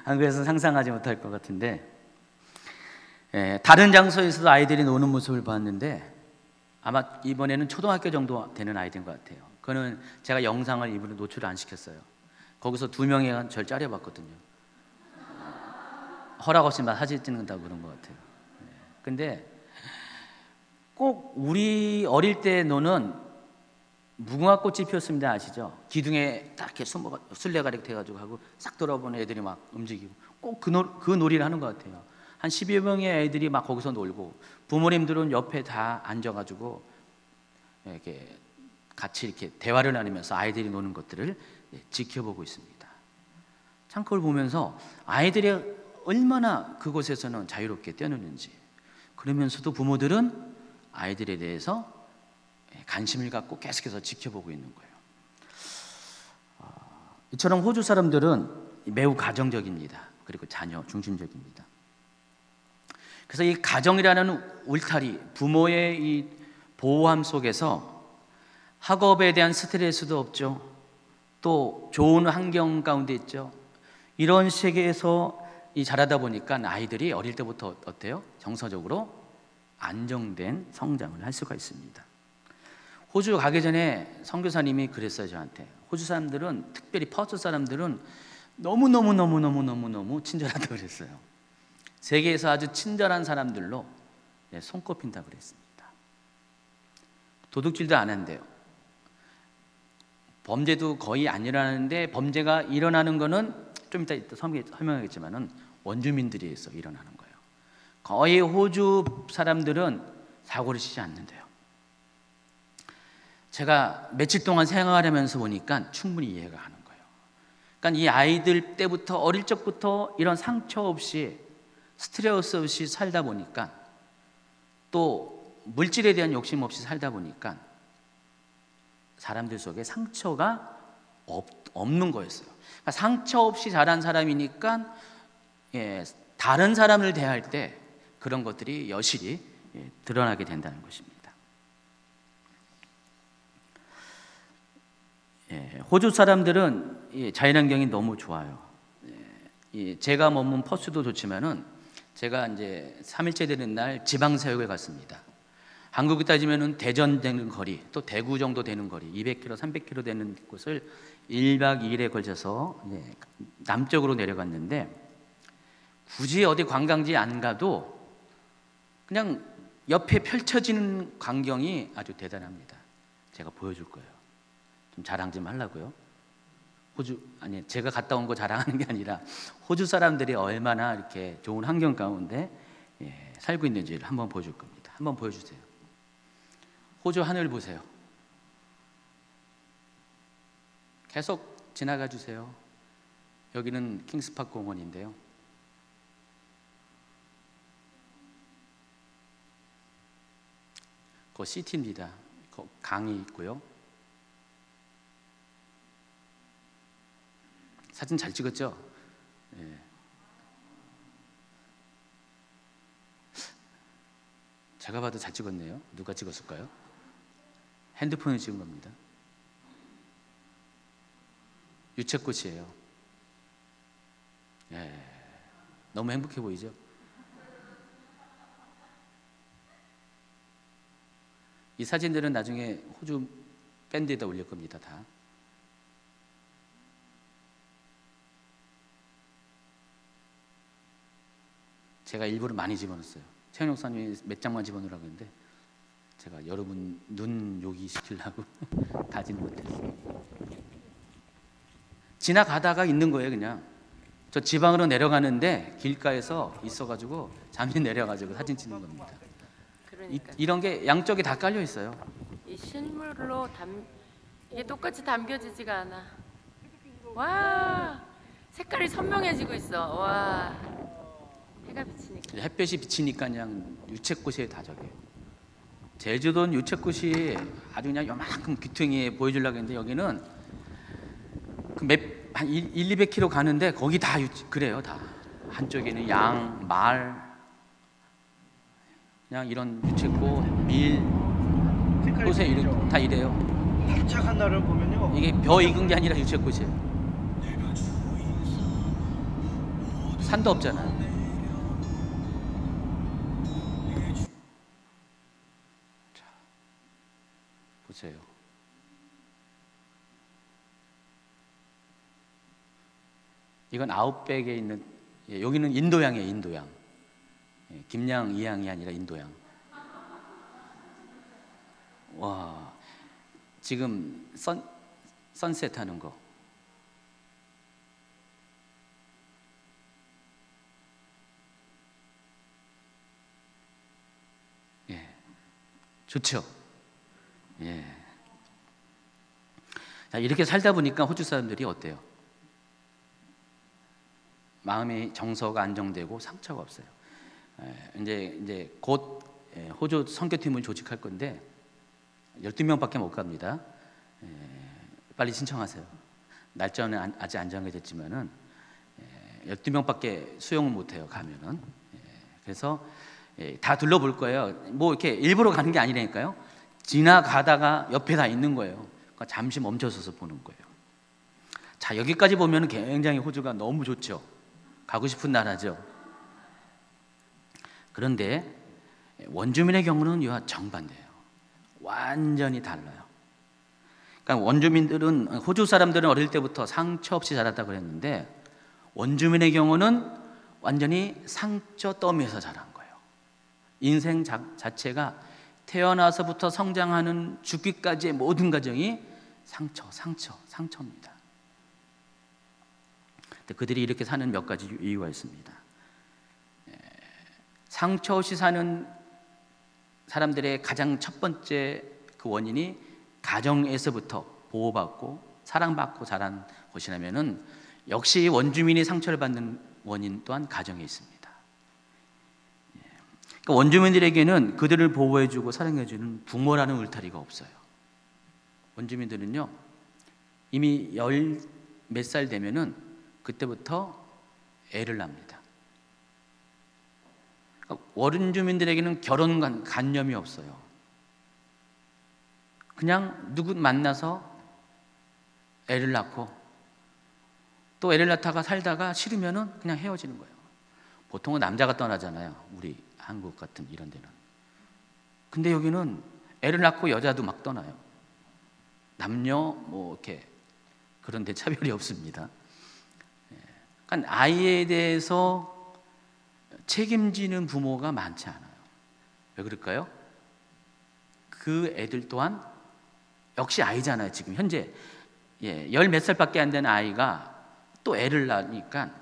한국에서 상상하지 못할 것 같은데 다른 장소에서도 아이들이 노는 모습을 봤는데 아마 이번에는 초등학교 정도 되는 아이들인 것 같아요. 그거는 제가 영상을 일부러 노출을 안 시켰어요. 거기서 2명이 절 짜려봤거든요. 허락 없이 막 사진 찍는다고 그런 것 같아요. 근데 꼭 우리 어릴 때 노는 무궁화꽃이 피었습니다. 아시죠? 기둥에 딱 이렇게 술래가리 돼가지고 하고 싹 돌아보는 애들이 막 움직이고 꼭 그 놀이를 하는 것 같아요. 한 10여 명의 애들이 막 거기서 놀고 부모님들은 옆에 다 앉아가지고 이렇게 같이 이렇게 대화를 나누면서 아이들이 노는 것들을 지켜보고 있습니다. 참 그걸 보면서 아이들이 얼마나 그곳에서는 자유롭게 뛰어노는지, 그러면서도 부모들은 아이들에 대해서 관심을 갖고 계속해서 지켜보고 있는 거예요. 이처럼 호주 사람들은 매우 가정적입니다. 그리고 자녀 중심적입니다. 그래서 이 가정이라는 울타리, 부모의 이 보호함 속에서 학업에 대한 스트레스도 없죠. 또 좋은 환경 가운데 있죠. 이런 세계에서 자라다 보니까 아이들이 어릴 때부터 어때요? 정서적으로 안정된 성장을 할 수가 있습니다. 호주 가기 전에 선교사님이 그랬어요, 저한테. 호주 사람들은, 특별히 퍼스 사람들은 너무 친절하다고 그랬어요. 세계에서 아주 친절한 사람들로 손꼽힌다고 그랬습니다. 도둑질도 안 한대요. 범죄도 거의 안 일어나는데, 범죄가 일어나는 거는 좀 이따 설명하겠지만은 원주민들에서 일어나는 거예요. 거의 호주 사람들은 사고를 치지 않는데요. 제가 며칠 동안 생활하면서 보니까 충분히 이해가 가는 거예요. 그러니까 이 아이들 때부터, 어릴 적부터 이런 상처 없이, 스트레스 없이 살다 보니까, 또 물질에 대한 욕심 없이 살다 보니까 사람들 속에 상처가 없는 거였어요. 그러니까 상처 없이 자란 사람이니까 다른 사람을 대할 때 그런 것들이 여실히 드러나게 된다는 것입니다. 호주 사람들은 자연환경이 너무 좋아요. 제가 머문 퍼스도 좋지만은 제가 이제 3일째 되는 날 지방사역을 갔습니다. 한국에 따지면은 대전 되는 거리, 또 대구 정도 되는 거리, 200km, 300km 되는 곳을 1박 2일에 걸쳐서 남쪽으로 내려갔는데, 굳이 어디 관광지 안 가도 그냥 옆에 펼쳐지는 광경이 아주 대단합니다. 제가 보여줄 거예요. 좀 자랑 좀 하려고요. 제가 갔다 온 거 자랑하는 게 아니라 호주 사람들이 얼마나 이렇게 좋은 환경 가운데 살고 있는지를 한번 보여줄 겁니다. 한번 보여주세요. 호주 하늘 보세요. 계속 지나가 주세요. 여기는 킹스파크 공원인데요. 그 시티입니다. 그 강이 있고요. 사진 잘 찍었죠? 예. 제가 봐도 잘 찍었네요. 누가 찍었을까요? 핸드폰을 찍은 겁니다. 유채꽃이에요. 예. 너무 행복해 보이죠? 이 사진들은 나중에 호주 밴드에다 올릴 겁니다. 다. 제가 일부러 많이 집어넣었어요. 최현 목사님이 몇 장만 집어넣으라고 했는데 제가 여러분 눈 요기 시키려고 다지는 못했어요. 지나가다가 있는 거예요. 그냥 저 지방으로 내려가는데 길가에서 있어가지고 잠시 내려가지고 사진 찍는 겁니다. 이런 게 양쪽에 다 깔려 있어요. 이 실물로 이게 똑같이 담겨지지가 않아. 와, 색깔이 선명해지고 있어. 와, 해가 비치니까. 햇볕이 비치니까 그냥 유채꽃이 다져요. 제주도는 유채꽃이 아주 그냥 요만큼 귀퉁이에 보여주려고 했는데 여기는 한 200km 가는데 거기 다 그래요. 다 한쪽에는 양, 말, 그냥 이런 유채꽃, 밀, 꽃에 이런 다 이래요. 활짝한 날을 보면요. 이게 벼 익은 게 아니라 유채꽃이에요. 산도 없잖아요. 자, 보세요. 이건 아웃백에 있는, 여기는 인도양이에요. 인도양. 김양, 이양이 아니라 인도양. 와, 지금 선셋 하는 거. 예, 좋죠. 예. 자, 이렇게 살다 보니까 호주 사람들이 어때요? 마음의 정서가 안정되고 상처가 없어요. 이제 곧 호주 선교팀을 조직할 건데 12명밖에 못 갑니다. 빨리 신청하세요. 날짜는 아직 안 정해졌지만은 12명밖에 수용을 못 해요. 가면은. 그래서 다 둘러볼 거예요. 뭐 이렇게 일부러 가는 게 아니라니까요. 지나가다가 옆에 다 있는 거예요. 그러니까 잠시 멈춰서서 보는 거예요. 자, 여기까지 보면 굉장히 호주가 너무 좋죠. 가고 싶은 나라죠. 그런데 원주민의 경우는 이와 정반대예요. 완전히 달라요. 그러니까 원주민들은, 호주 사람들은 어릴 때부터 상처 없이 자랐다고 그랬는데 원주민의 경우는 완전히 상처 더미에서 자란 거예요. 인생 자체가 태어나서부터 성장하는 죽기까지의 모든 과정이 상처입니다. 그들이 이렇게 사는 몇 가지 이유가 있습니다. 상처 없이 사는 사람들의 가장 첫 번째 그 원인이 가정에서부터 보호받고 사랑받고 자란 곳이라면은 역시 원주민이 상처를 받는 원인 또한 가정에 있습니다. 그러니까 원주민들에게는 그들을 보호해주고 사랑해주는 부모라는 울타리가 없어요. 원주민들은요, 이미 열 몇 살 되면은 그때부터 애를 낳습니다. 그러니까 원주민들에게는 결혼 관념이 없어요. 그냥 누구 만나서 애를 낳고 또 애를 낳다가 살다가 싫으면은 그냥 헤어지는 거예요. 보통은 남자가 떠나잖아요. 우리 한국 같은 이런 데는. 근데 여기는 애를 낳고 여자도 막 떠나요. 남녀 뭐 이렇게 그런 데 차별이 없습니다. 그러니까 아이에 대해서 책임지는 부모가 많지 않아요. 왜 그럴까요? 그 애들 또한 역시 아이잖아요. 지금 현재 열 몇 살밖에 안 된 아이가 또 애를 낳으니까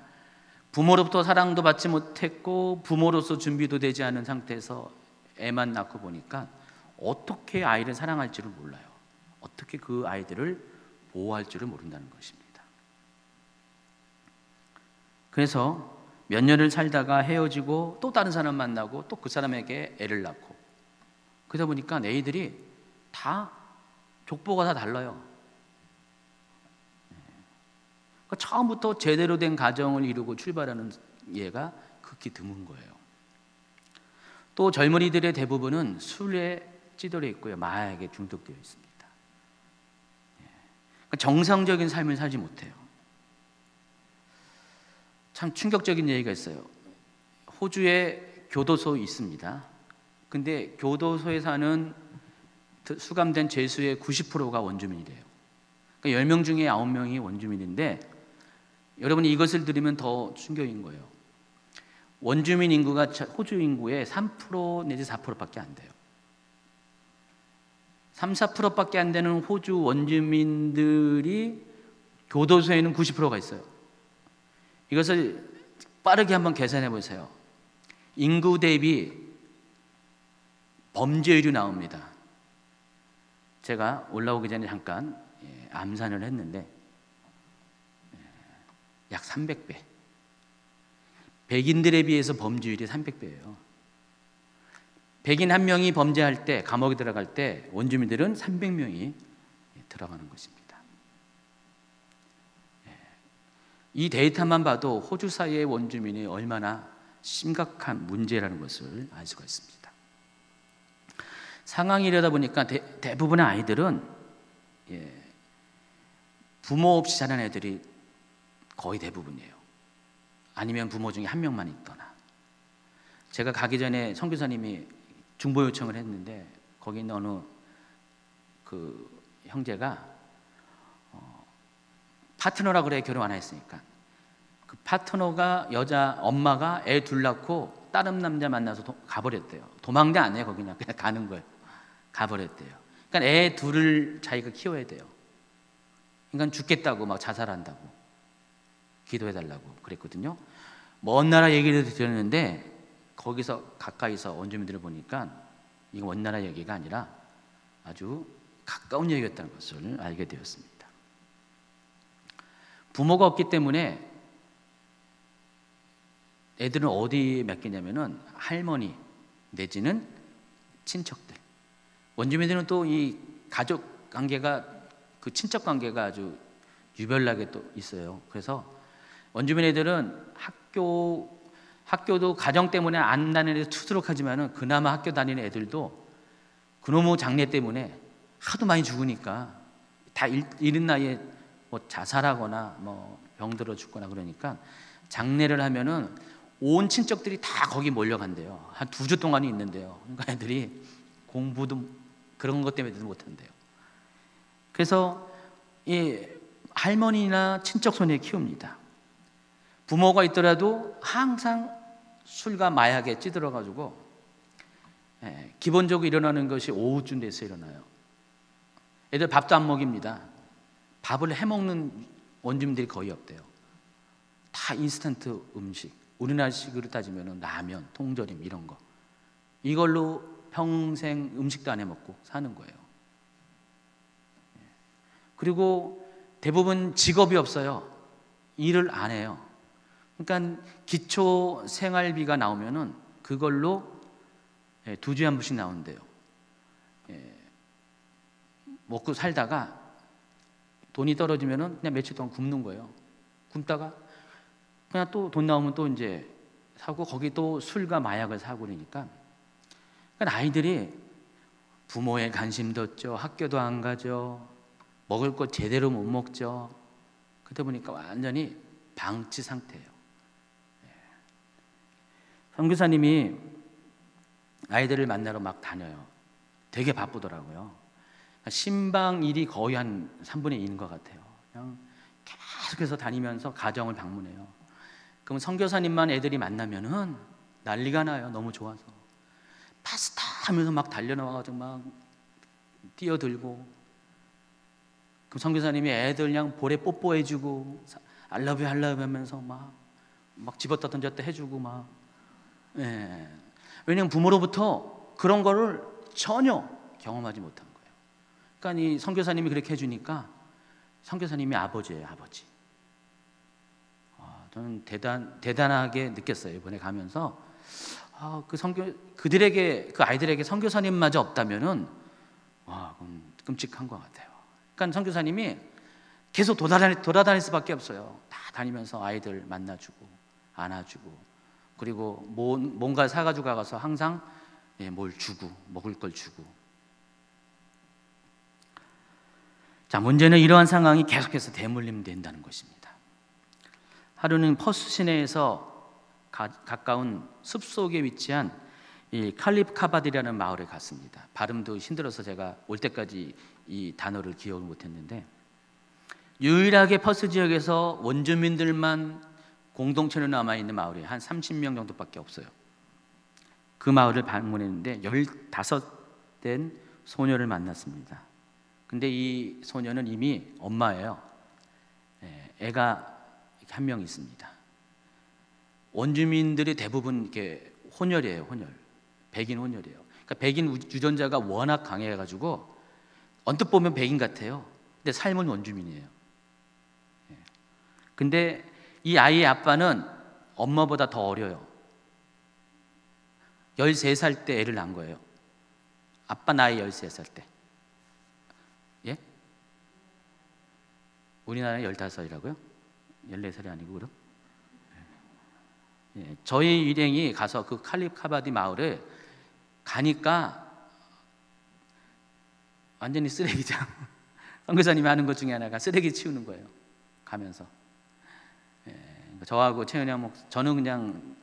부모로부터 사랑도 받지 못했고 부모로서 준비도 되지 않은 상태에서 애만 낳고 보니까 어떻게 아이를 사랑할지를 몰라요. 어떻게 그 아이들을 보호할 줄을 모른다는 것입니다. 그래서 몇 년을 살다가 헤어지고 또 다른 사람 만나고 또 그 사람에게 애를 낳고 그러다 보니까 애들이 다 족보가 다 달라요. 그러니까 처음부터 제대로 된 가정을 이루고 출발하는 예가 극히 드문 거예요. 또 젊은이들의 대부분은 술에 찌들어 있고요, 마약에 중독되어 있습니다. 정상적인 삶을 살지 못해요. 참 충격적인 얘기가 있어요. 호주에 교도소 있습니다. 근데 교도소에 사는 수감된 죄수의 90%가 원주민이래요. 그러니까 10명 중에 9명이 원주민인데 여러분이 이것을 들으면 더 충격인 거예요. 원주민 인구가 호주 인구의 3% 내지 4%밖에 안 돼요. 3, 4%밖에 안 되는 호주 원주민들이 교도소에는 90%가 있어요. 이것을 빠르게 한번 계산해 보세요. 인구 대비 범죄율이 나옵니다. 제가 올라오기 전에 잠깐 암산을 했는데 약 300배. 백인들에 비해서 범죄율이 300배예요. 백인 한 명이 범죄할 때, 감옥에 들어갈 때 원주민들은 300명이 들어가는 것입니다. 이 데이터만 봐도 호주 사이의 원주민이 얼마나 심각한 문제라는 것을 알 수가 있습니다. 상황이 이러다 보니까 대부분의 아이들은 부모 없이 자란 애들이 거의 대부분이에요. 아니면 부모 중에 한 명만 있거나. 제가 가기 전에 선교사님이 중보 요청을 했는데 거기 있는 어느 그 형제가 파트너라 그래, 결혼 안 했으니까. 그 파트너가 여자 엄마가 애 둘 낳고 다른 남자 만나서 가버렸대요. 도망대 안 해요. 거기 그냥 가는 거예요. 가버렸대요. 그러니까 애 둘을 자기가 키워야 돼요. 그러니까 죽겠다고 막 자살한다고 기도해달라고 그랬거든요. 먼 나라 얘기를 들었는데 거기서 가까이서 원주민들을 보니까 이건 먼 나라 얘기가 아니라 아주 가까운 얘기였다는 것을 알게 되었습니다. 부모가 없기 때문에 애들은 어디에 맡기냐면은 할머니 내지는 친척들. 원주민들은 또 이 가족 관계가 그 친척 관계가 아주 유별나게 또 있어요. 그래서 원주민 애들은 학교도 가정 때문에 안 다니는 애들 투스럭하지만은 그나마 학교 다니는 애들도 그놈의 장례 때문에 하도 많이 죽으니까 다 이른 나이에 뭐 자살하거나 뭐 병들어 죽거나 그러니까 장례를 하면은 온 친척들이 다 거기 몰려간대요. 한 2주 동안이 있는데요. 그러니까 애들이 공부도 그런 것 때문에 못한대요. 그래서 이 할머니나 친척 손에 키웁니다. 부모가 있더라도 항상 술과 마약에 찌들어 가지고 기본적으로 일어나는 것이 오후쯤 돼서 일어나요. 애들 밥도 안 먹입니다. 밥을 해먹는 원주민들이 거의 없대요. 다 인스턴트 음식, 우리나라식으로 따지면 라면, 통조림 이런 거, 이걸로 평생 음식도 안 해먹고 사는 거예요. 그리고 대부분 직업이 없어요. 일을 안 해요. 그러니까 기초 생활비가 나오면은 그걸로 2주에 한 번씩 나온대요. 먹고 살다가 돈이 떨어지면은 그냥 며칠 동안 굶는 거예요. 굶다가 그냥 또 돈 나오면 또 이제 사고 거기 또 술과 마약을 사고 그러니까 아이들이 부모의 관심도 없죠. 학교도 안 가죠. 먹을 것 제대로 못 먹죠. 그러다 보니까 완전히 방치 상태예요. 선교사님이 아이들을 만나러 막 다녀요. 되게 바쁘더라고요. 신방 일이 거의 한 3분의 1인 것 같아요. 그냥 계속해서 다니면서 가정을 방문해요. 그럼 선교사님만 애들이 만나면은 난리가 나요. 너무 좋아서 파스타 하면서 막 달려나와가지고 막 뛰어들고, 그럼 선교사님이 애들 그냥 볼에 뽀뽀해주고 알라뷰 알라뷰 하면서 막 집었다 던졌다 해주고 막. 왜냐면 부모로부터 그런 거를 전혀 경험하지 못한 거예요. 그러니까 이 선교사님이 그렇게 해주니까 선교사님이 아버지예요, 아버지. 저는 대단하게 느꼈어요. 이번에 가면서 그들에게, 그 아이들에게 선교사님마저 없다면은 그럼 끔찍한 것 같아요. 그러니까 선교사님이 계속 돌아다닐 수밖에 없어요. 다 다니면서 아이들 만나주고 안아주고, 그리고 뭔가 사가지고 가서 항상 뭘 주고 먹을 걸 주고. 자, 문제는 이러한 상황이 계속해서 대물림된다는 것입니다. 하루는 퍼스 시내에서 가까운 숲속에 위치한 이 칼립카바디라는 마을에 갔습니다. 발음도 힘들어서 제가 올 때까지 이 단어를 기억을 못했는데, 유일하게 퍼스 지역에서 원주민들만 공동체로 남아있는 마을이 한 30명 정도밖에 없어요. 그 마을을 방문했는데 15된 소녀를 만났습니다. 근데 이 소녀는 이미 엄마예요. 애가 한 명 있습니다. 원주민들이 대부분 이렇게 혼혈이에요, 혼혈. 백인 혼혈이에요. 그러니까 백인 유전자가 워낙 강해가지고 언뜻 보면 백인 같아요. 근데 삶은 원주민이에요. 근데 이 아이의 아빠는 엄마보다 더 어려요. 13살 때 애를 낳은 거예요. 아빠 나이 13살 때. 예? 우리나라에 15살이라고요? 14살이 아니고 그럼? 저희 일행이 가서 그 칼립카바디 마을에 가니까 완전히 쓰레기장. 선교사님이 하는 것 중에 하나가 쓰레기 치우는 거예요. 가면서. 저하고 최은영 목사, 저는 그냥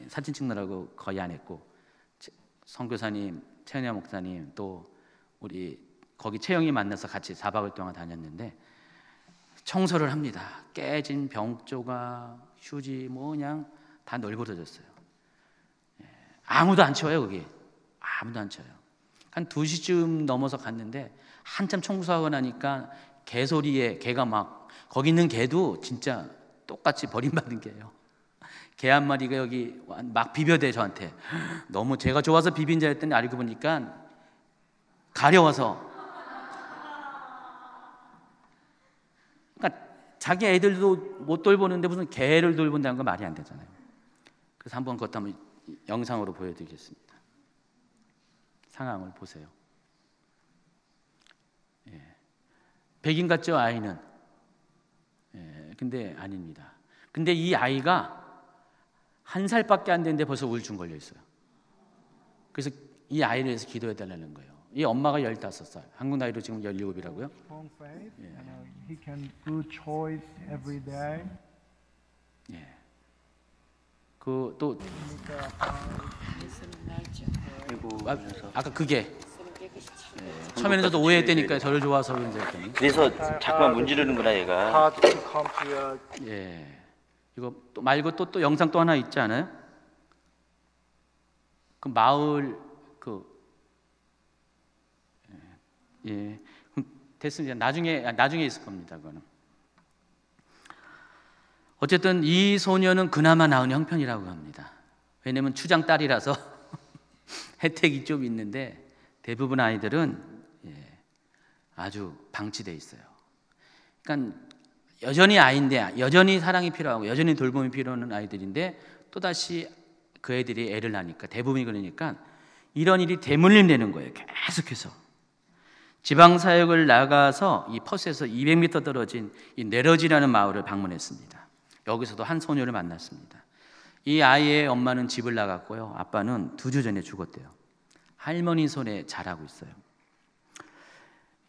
사진 찍느라고 거의 안 했고, 선교사님, 최은영 목사님, 또 우리 거기 채영이 만나서 같이 4박을 동안 다녔는데 청소를 합니다. 깨진 병 조각, 휴지 뭐 그냥 다 널브러졌어요. 아무도 안 치워요, 거기. 아무도 안 치워요. 한 2시쯤 넘어서 갔는데 한참 청소하고 나니까 개소리에 개가 막 거기 있는 개도 진짜 똑같이 버림받은 개예요. 개 한 마리가 여기 막 비벼대 저한테. 너무 제가 좋아서 비빈 줄 알았더니 알고 보니까 가려워서. 그러니까 자기 애들도 못 돌보는데 무슨 개를 돌본다는 건 말이 안 되잖아요. 그래서 한번 그것도 한번 영상으로 보여드리겠습니다. 상황을 보세요. 예. 백인 같죠, 아이는? 예, 근데 아닙니다. 근데 이 아이가 1살밖에 안 됐는데 벌써 우울증 걸려 있어요. 그래서 이 아이를 위해서 기도해 달라는 거예요. 이 엄마가 15살, 한국 나이로 지금 17이라고요. Strong faith. He can do choice every day. 예. 그 또 아까 그게 처음에는 저도 오해했다니까요. 저를 좋아서 그런지 했더니. 그래서 자꾸만 문지르는구나 얘가. Hard to come to your 예. 이거 또 말고 또 영상 또 하나 있지 않아요? 그 마을 예. 됐습니다. 나중에 있을 겁니다. 그거는. 어쨌든 이 소녀는 그나마 나은 형편이라고 합니다. 왜냐면 추장 딸이라서 혜택이 좀 있는데 대부분 아이들은 아주 방치돼 있어요. 그러니까 여전히 아이인데 여전히 사랑이 필요하고 여전히 돌봄이 필요한 아이들인데 또다시 그 애들이 애를 낳으니까 대부분이 그러니까 이런 일이 대물림 되는 거예요. 계속해서. 지방사역을 나가서 이 퍼스에서 200m 떨어진 이 네러지라는 마을을 방문했습니다. 여기서도 한 소녀를 만났습니다. 이 아이의 엄마는 집을 나갔고요. 아빠는 2주 전에 죽었대요. 할머니 손에 자라고 있어요.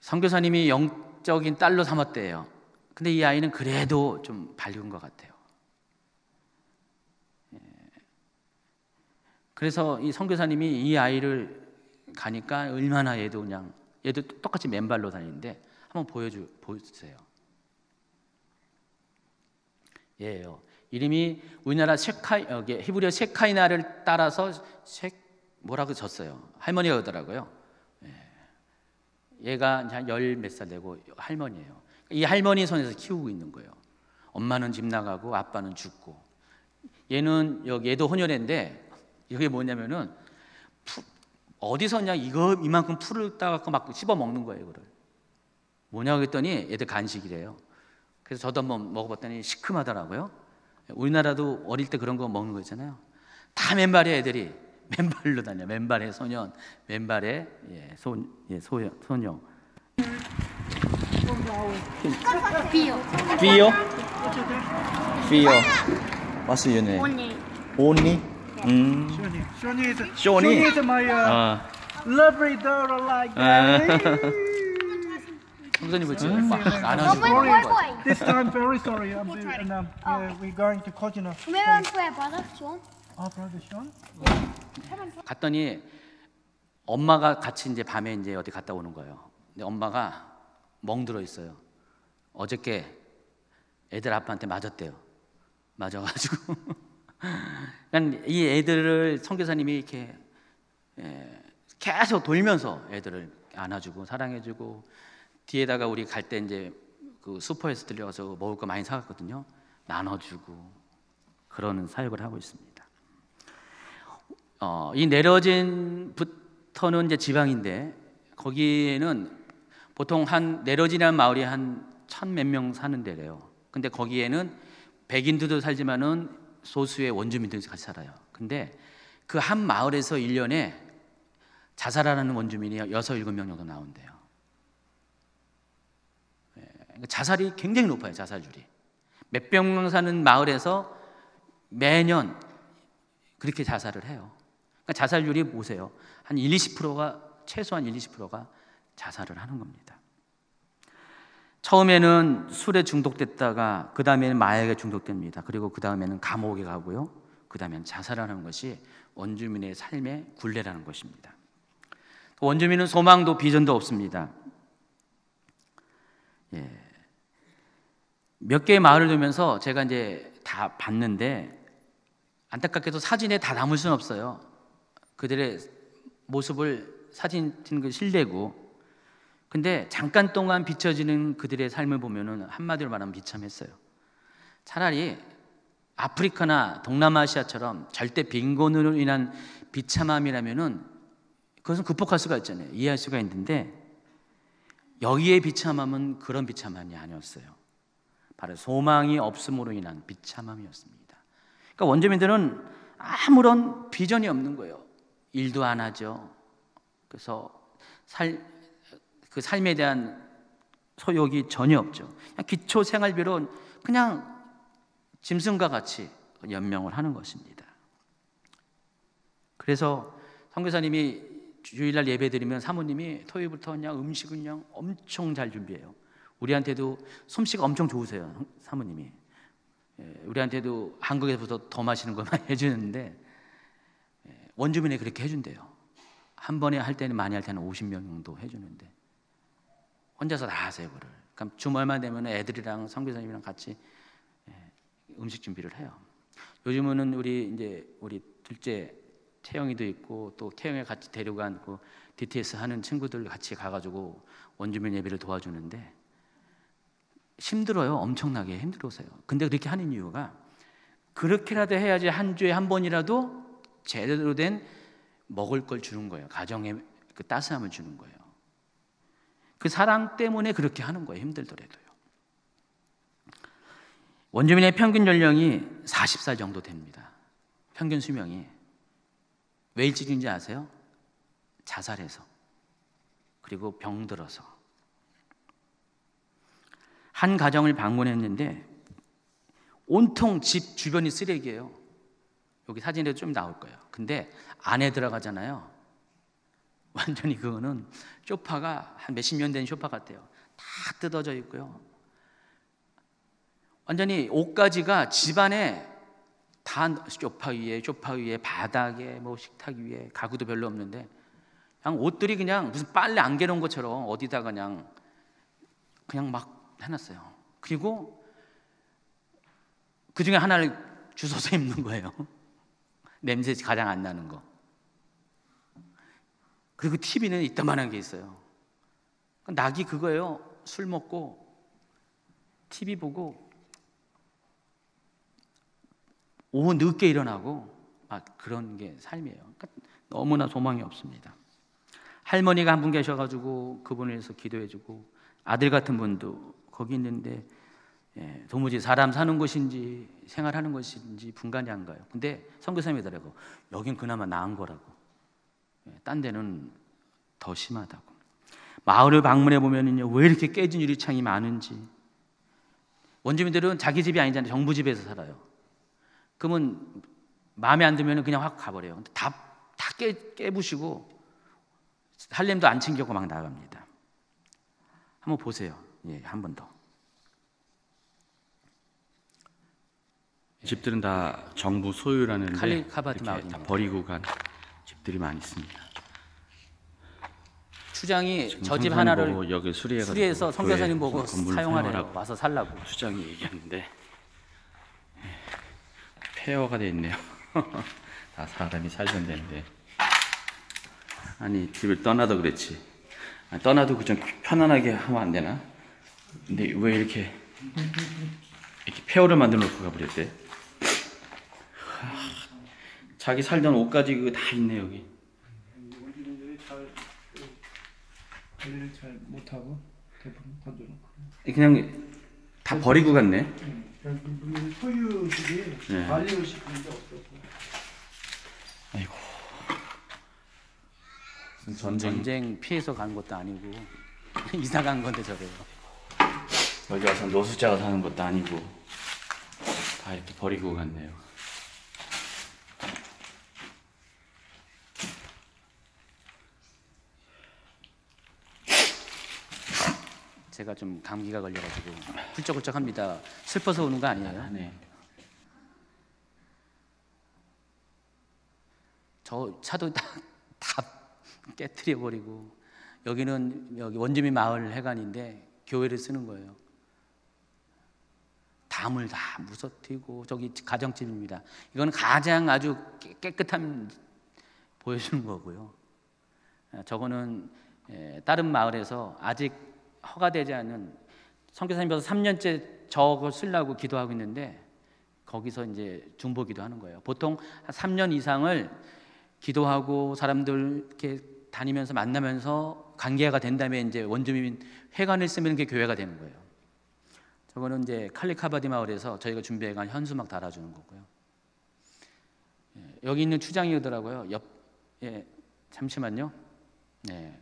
선교사님이 영적인 딸로 삼았대요. 근데 이 아이는 그래도 좀 밝은 것 같아요. 그래서 이 선교사님이 이 아이를 가니까 얼마나 얘도 똑같이 맨발로 다니는데 한번 보여주세요. 얘예요. 이름이 우리나라 히브리어 셰카이나를 따라서 뭐라고 졌어요. 할머니가 그러더라고요. 얘가 한 10몇 살 되고 할머니예요. 이 할머니 손에서 키우고 있는 거예요. 엄마는 집 나가고 아빠는 죽고. 얘도 혼혈인데 이게 뭐냐면은 어디서냐 이만큼 풀을 따갖고 막 씹어 먹는 거예요. 이거를 뭐냐고 했더니 애들 간식이래요. 그래서 저도 한번 먹어봤더니 시큼하더라고요. 우리나라도 어릴 때 그런 거 먹는 거 있잖아요. 다 맨발에 애들이 맨발로 다녀. 맨발에 소년, 맨발에 소녀. Fio. What's your name? Only. Shoni is my lovely daughter like that. 성선님을 지금 막 안아주고 This time very sorry. We're going to Kojino. We're on to our brother, Sean. Brother Sean. 갔더니 엄마가 같이 이제 밤에 이제 어디 갔다 오는 거예요. 근데 엄마가 멍들어 있어요. 어저께 애들 아빠한테 맞았대요. 맞아가지고 그러니까 이 애들을 선교사님이 이렇게 계속 돌면서 애들을 안아주고 사랑해주고 뒤에다가 우리 갈 때 이제 그 슈퍼에서 들려가서 먹을 거 많이 사갔거든요. 나눠주고 그러는 사역을 하고 있습니다. 이 네러진부터는 이제 지방인데 거기에는 보통 네러진이라는 마을이 한 1,000몇 명 사는 데래요. 근데 거기에는 백인들도 살지만은 소수의 원주민들이 같이 살아요. 근데 그 한 마을에서 1년에 자살하는 원주민이 6, 7명 정도 나온대요. 자살이 굉장히 높아요. 자살률이. 몇백 명 사는 마을에서 매년 그렇게 자살을 해요. 그러니까 자살률이 보세요. 한 20%가 최소한 20%가 자살을 하는 겁니다. 처음에는 술에 중독됐다가 그 다음에는 마약에 중독됩니다. 그리고 그 다음에는 감옥에 가고요. 그 다음에는 자살하는 것이 원주민의 삶의 굴레라는 것입니다. 원주민은 소망도 비전도 없습니다. 몇 개의 마을을 돌면서 제가 이제 다 봤는데 안타깝게도 사진에 다 담을 수는 없어요. 그들의 모습을 사진 찍는 그 실내고, 근데 잠깐 동안 비춰지는 그들의 삶을 보면은 한마디로 말하면 비참했어요. 차라리 아프리카나 동남아시아처럼 절대 빈곤으로 인한 비참함이라면은 그것은 극복할 수가 있잖아요. 이해할 수가 있는데 여기에 비참함은 그런 비참함이 아니었어요. 바로 소망이 없음으로 인한 비참함이었습니다. 그러니까 원주민들은 아무런 비전이 없는 거예요. 일도 안 하죠. 그래서 그 삶에 대한 소욕이 전혀 없죠. 그냥 기초 생활비로 그냥 짐승과 같이 연명을 하는 것입니다. 그래서 선교사님이 주일날 예배 드리면 사모님이 토요일부터 그냥 음식을 그냥 엄청 잘 준비해요. 우리한테도 솜씨가 엄청 좋으세요, 사모님이. 우리한테도 한국에서부터 더 맛있는 것만 해주는데 원주민에 그렇게 해준대요. 한 번에 할 때는 많이 할 때는 50명 정도 해주는데 혼자서 다 하세요, 그걸. 그러니까 주말만 되면 애들이랑 선교사님이랑 같이 음식 준비를 해요. 요즘은 우리 둘째 태영이도 있고 또 태영이 같이 데려간 그 DTS 하는 친구들 같이 가가지고 원주민 예배를 도와주는데 힘들어요. 엄청나게 힘들어서요. 근데 그렇게 하는 이유가 그렇게라도 해야지 한 주에 한 번이라도 제대로 된 먹을 걸 주는 거예요. 가정에 그 따스함을 주는 거예요. 그 사랑 때문에 그렇게 하는 거예요. 힘들더라도요. 원주민의 평균 연령이 40살 정도 됩니다. 평균 수명이. 왜 일찍 죽는지 아세요? 자살해서, 그리고 병들어서. 한 가정을 방문했는데 온통 집 주변이 쓰레기예요. 여기 사진에도 좀 나올 거예요. 근데 안에 들어가잖아요. 완전히 그거는 소파가 한 몇십 년 된 소파 같아요. 다 뜯어져 있고요. 완전히 옷가지가 집안에 다 소파 위에 바닥에 뭐 식탁 위에 가구도 별로 없는데 그냥 옷들이 그냥 무슨 빨래 안 개놓은 것처럼 어디다 그냥 막 해놨어요. 그리고 그 중에 하나를 주워서 입는 거예요. 냄새 가장 안 나는 거. 그리고 TV는 이따만한 게 있어요. 낙이 그거예요. 술 먹고 TV 보고 오후 늦게 일어나고 막 그런 게 삶이에요. 그러니까 너무나 소망이 없습니다. 할머니가 한 분 계셔가지고 그분을 위해서 기도해주고 아들 같은 분도 거기 있는데 도무지 사람 사는 곳인지 생활하는 것인지 분간이 안 가요. 근데 선교사님이더라고. 여긴 그나마 나은 거라고. 딴 데는 더 심하다고. 마을을 방문해 보면은요, 왜 이렇게 깨진 유리창이 많은지. 원주민들은 자기 집이 아니잖아요. 정부 집에서 살아요. 그러면 마음에 안 들면 그냥 확 가버려요. 근데 다 깨부시고 살림도 안 챙기고 막 나갑니다. 한번 보세요. 한 번 더. 집들은 다 정부 소유라는데 칼리카바트 이렇게 마을입니다. 다 버리고 간 집들이 많이 있습니다. 추장이 저 집 하나를 여기 수리해서 선교사님 보고 사용하래요. 와서 살라고. 추장이 얘기하는데 폐허가 돼 있네요. 다 사람이 살던 데인데. 아니 집을 떠나도 그렇지. 떠나도 좀 편안하게 하면 안 되나? 근데 왜 이렇게 폐허를 만들어 놓고 가버렸대? 자기 살던 옷까지 그거 다 있네 여기. 원주민들이 관리를 잘 못하고 대부분 던져놓고 그냥 다 버리고 갔네. 그냥 소유들이 관리를 시키는 게 없어서. 아이고. 전쟁 피해서 간 것도 아니고 이사 간 건데 저래요. 여기 와서 노숙자가 사는 것도 아니고 다 이렇게 버리고 갔네요. 제가 좀 감기가 걸려가지고 훌쩍훌쩍합니다. 슬퍼서 우는 거 아니에요? 네. 저 차도 다 깨트려 버리고 여기는 여기 원주민 마을 회관인데 교회를 쓰는 거예요. 담을 다 무서뜨리고 저기 가정집입니다. 이건 가장 아주 깨끗한 보여주는 거고요. 저거는 다른 마을에서 아직 허가되지 않은 선교사님께서 3년째 저거 쓰려고 기도하고 있는데 거기서 이제 중보기도 하는 거예요. 보통 한 3년 이상을 기도하고 사람들 이렇게 다니면서 만나면서 관계가 된 다음에 이제 원주민 회관을 쓰면 그게 교회가 되는 거예요. 저거는 이제 칼리카바디 마을에서 저희가 준비해간 현수막 달아주는 거고요. 여기 있는 추장이더라고요. 잠시만요.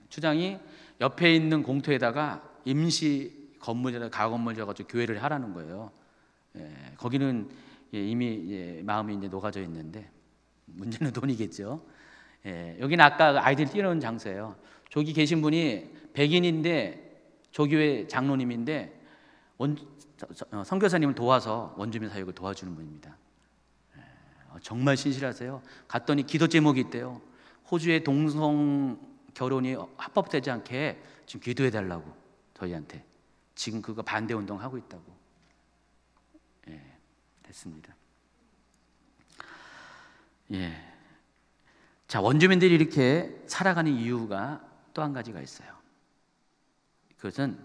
추장이 옆에 있는 공터에다가 임시 건물에다 가건물 지어가지고 교회를 하라는 거예요. 거기는 이미 마음이 이제 녹아져 있는데 문제는 돈이겠죠. 여기는 아까 아이들이 뛰어노는 장소예요. 저기 계신 분이 백인인데 조교회 장로님인데 선교사님을 도와서 원주민 사역을 도와주는 분입니다. 정말 신실하세요. 갔더니 기도 제목이 있대요. 호주의 동성 결혼이 합법되지 않게 지금 기도해 달라고 저희한테. 지금 그거 반대 운동 하고 있다고. 됐습니다. 자, 원주민들이 이렇게 살아가는 이유가 또 한 가지가 있어요. 그것은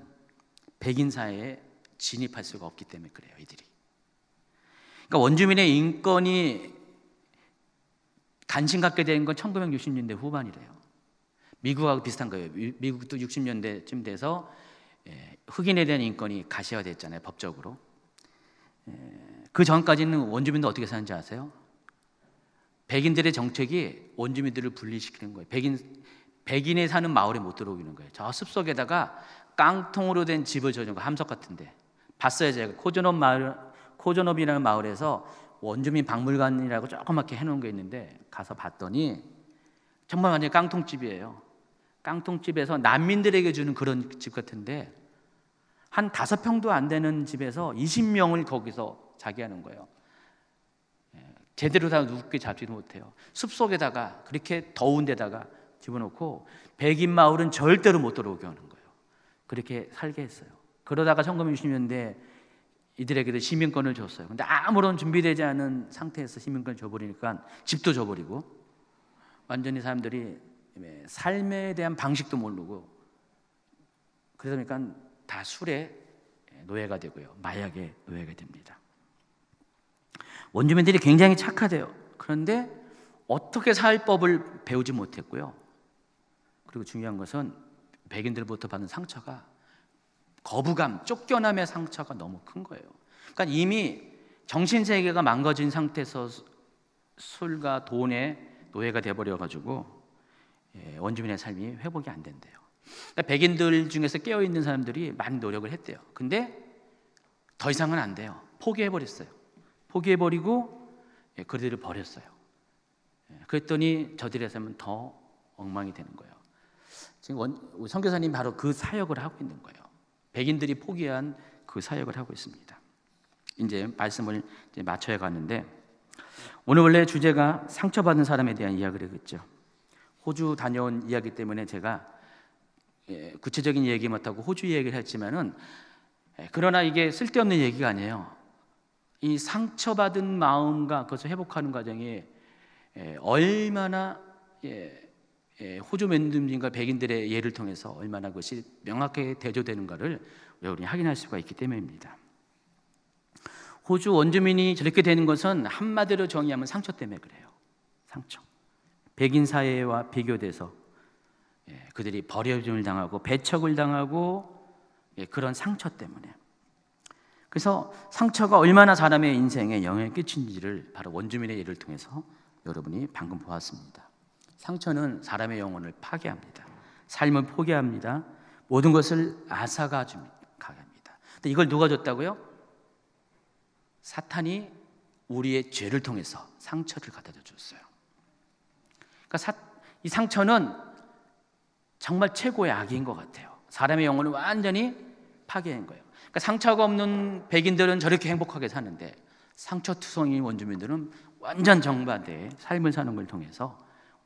백인 사회에 진입할 수가 없기 때문에 그래요, 이들이. 그러니까 원주민의 인권이 관심 갖게 된 건 1960년대 후반이래요. 미국하고 비슷한 거예요. 미국도 60년대쯤 돼서 흑인에 대한 인권이 가시화됐잖아요, 법적으로. 그 전까지는 원주민들 어떻게 사는지 아세요? 백인들의 정책이 원주민들을 분리시키는 거예요. 백인이 사는 마을에 못 들어오는 거예요. 저 숲속에다가 깡통으로 된 집을 지어준 거, 함석 같은데. 봤어요, 제가. 코조롭이라는 마을에서 원주민 박물관이라고 조그맣게 해놓은 게 있는데 가서 봤더니 정말 완전 깡통집이에요. 깡통집에서 난민들에게 주는 그런 집 같은데 한 5평도 안 되는 집에서 20명을 거기서 자게 하는 거예요. 제대로 다 눕게 잡지도 못해요. 숲속에다가 그렇게 더운 데다가 집어넣고 백인 마을은 절대로 못 들어오게 하는 거예요. 그렇게 살게 했어요. 그러다가 1960년대 이들에게도 시민권을 줬어요. 근데 아무런 준비되지 않은 상태에서 시민권을 줘버리니까 집도 줘버리고 완전히 사람들이 삶에 대한 방식도 모르고 그러다 보니까 다 술에 노예가 되고요. 마약에 노예가 됩니다. 원주민들이 굉장히 착하대요. 그런데 어떻게 살 법을 배우지 못했고요. 그리고 중요한 것은 백인들부터 받는 상처가 거부감, 쫓겨남의 상처가 너무 큰 거예요. 그러니까 이미 정신세계가 망가진 상태에서 술과 돈에 노예가 돼버려가지고 원주민의 삶이 회복이 안 된대요. 그러니까 백인들 중에서 깨어있는 사람들이 많은 노력을 했대요. 근데 더 이상은 안 돼요. 포기해버렸어요. 포기해버리고 그들을 버렸어요. 그랬더니 저들의 삶은 더 엉망이 되는 거예요. 지금 선교사님이 바로 그 사역을 하고 있는 거예요. 백인들이 포기한 그 사역을 하고 있습니다. 이제 말씀을 이제 맞춰야 가는데 오늘 원래 주제가 상처받은 사람에 대한 이야기를 했죠. 호주 다녀온 이야기 때문에 제가 구체적인 얘기 못하고 호주 얘기를 했지만은 그러나 이게 쓸데없는 얘기가 아니에요. 이 상처받은 마음과 그것을 회복하는 과정이 얼마나 호주 원주민과 백인들의 예를 통해서 얼마나 그것이 명확하게 대조되는가를 우리 확인할 수가 있기 때문입니다. 호주 원주민이 저렇게 되는 것은 한마디로 정의하면 상처 때문에 그래요. 상처. 백인 사회와 비교돼서 그들이 버려짐을 당하고 배척을 당하고 그런 상처 때문에. 그래서 상처가 얼마나 사람의 인생에 영향을 끼치는지를 바로 원주민의 예를 통해서 여러분이 방금 보았습니다. 상처는 사람의 영혼을 파괴합니다. 삶을 포기합니다. 모든 것을 앗아가게 합니다. 근데 이걸 누가 줬다고요? 사탄이 우리의 죄를 통해서 상처를 갖다 줬어요. 그러니까 이 상처는 정말 최고의 악인 것 같아요. 사람의 영혼을 완전히 파괴한 거예요. 그러니까 상처가 없는 백인들은 저렇게 행복하게 사는데 상처투성이 원주민들은 완전 정반대의 삶을 사는 걸 통해서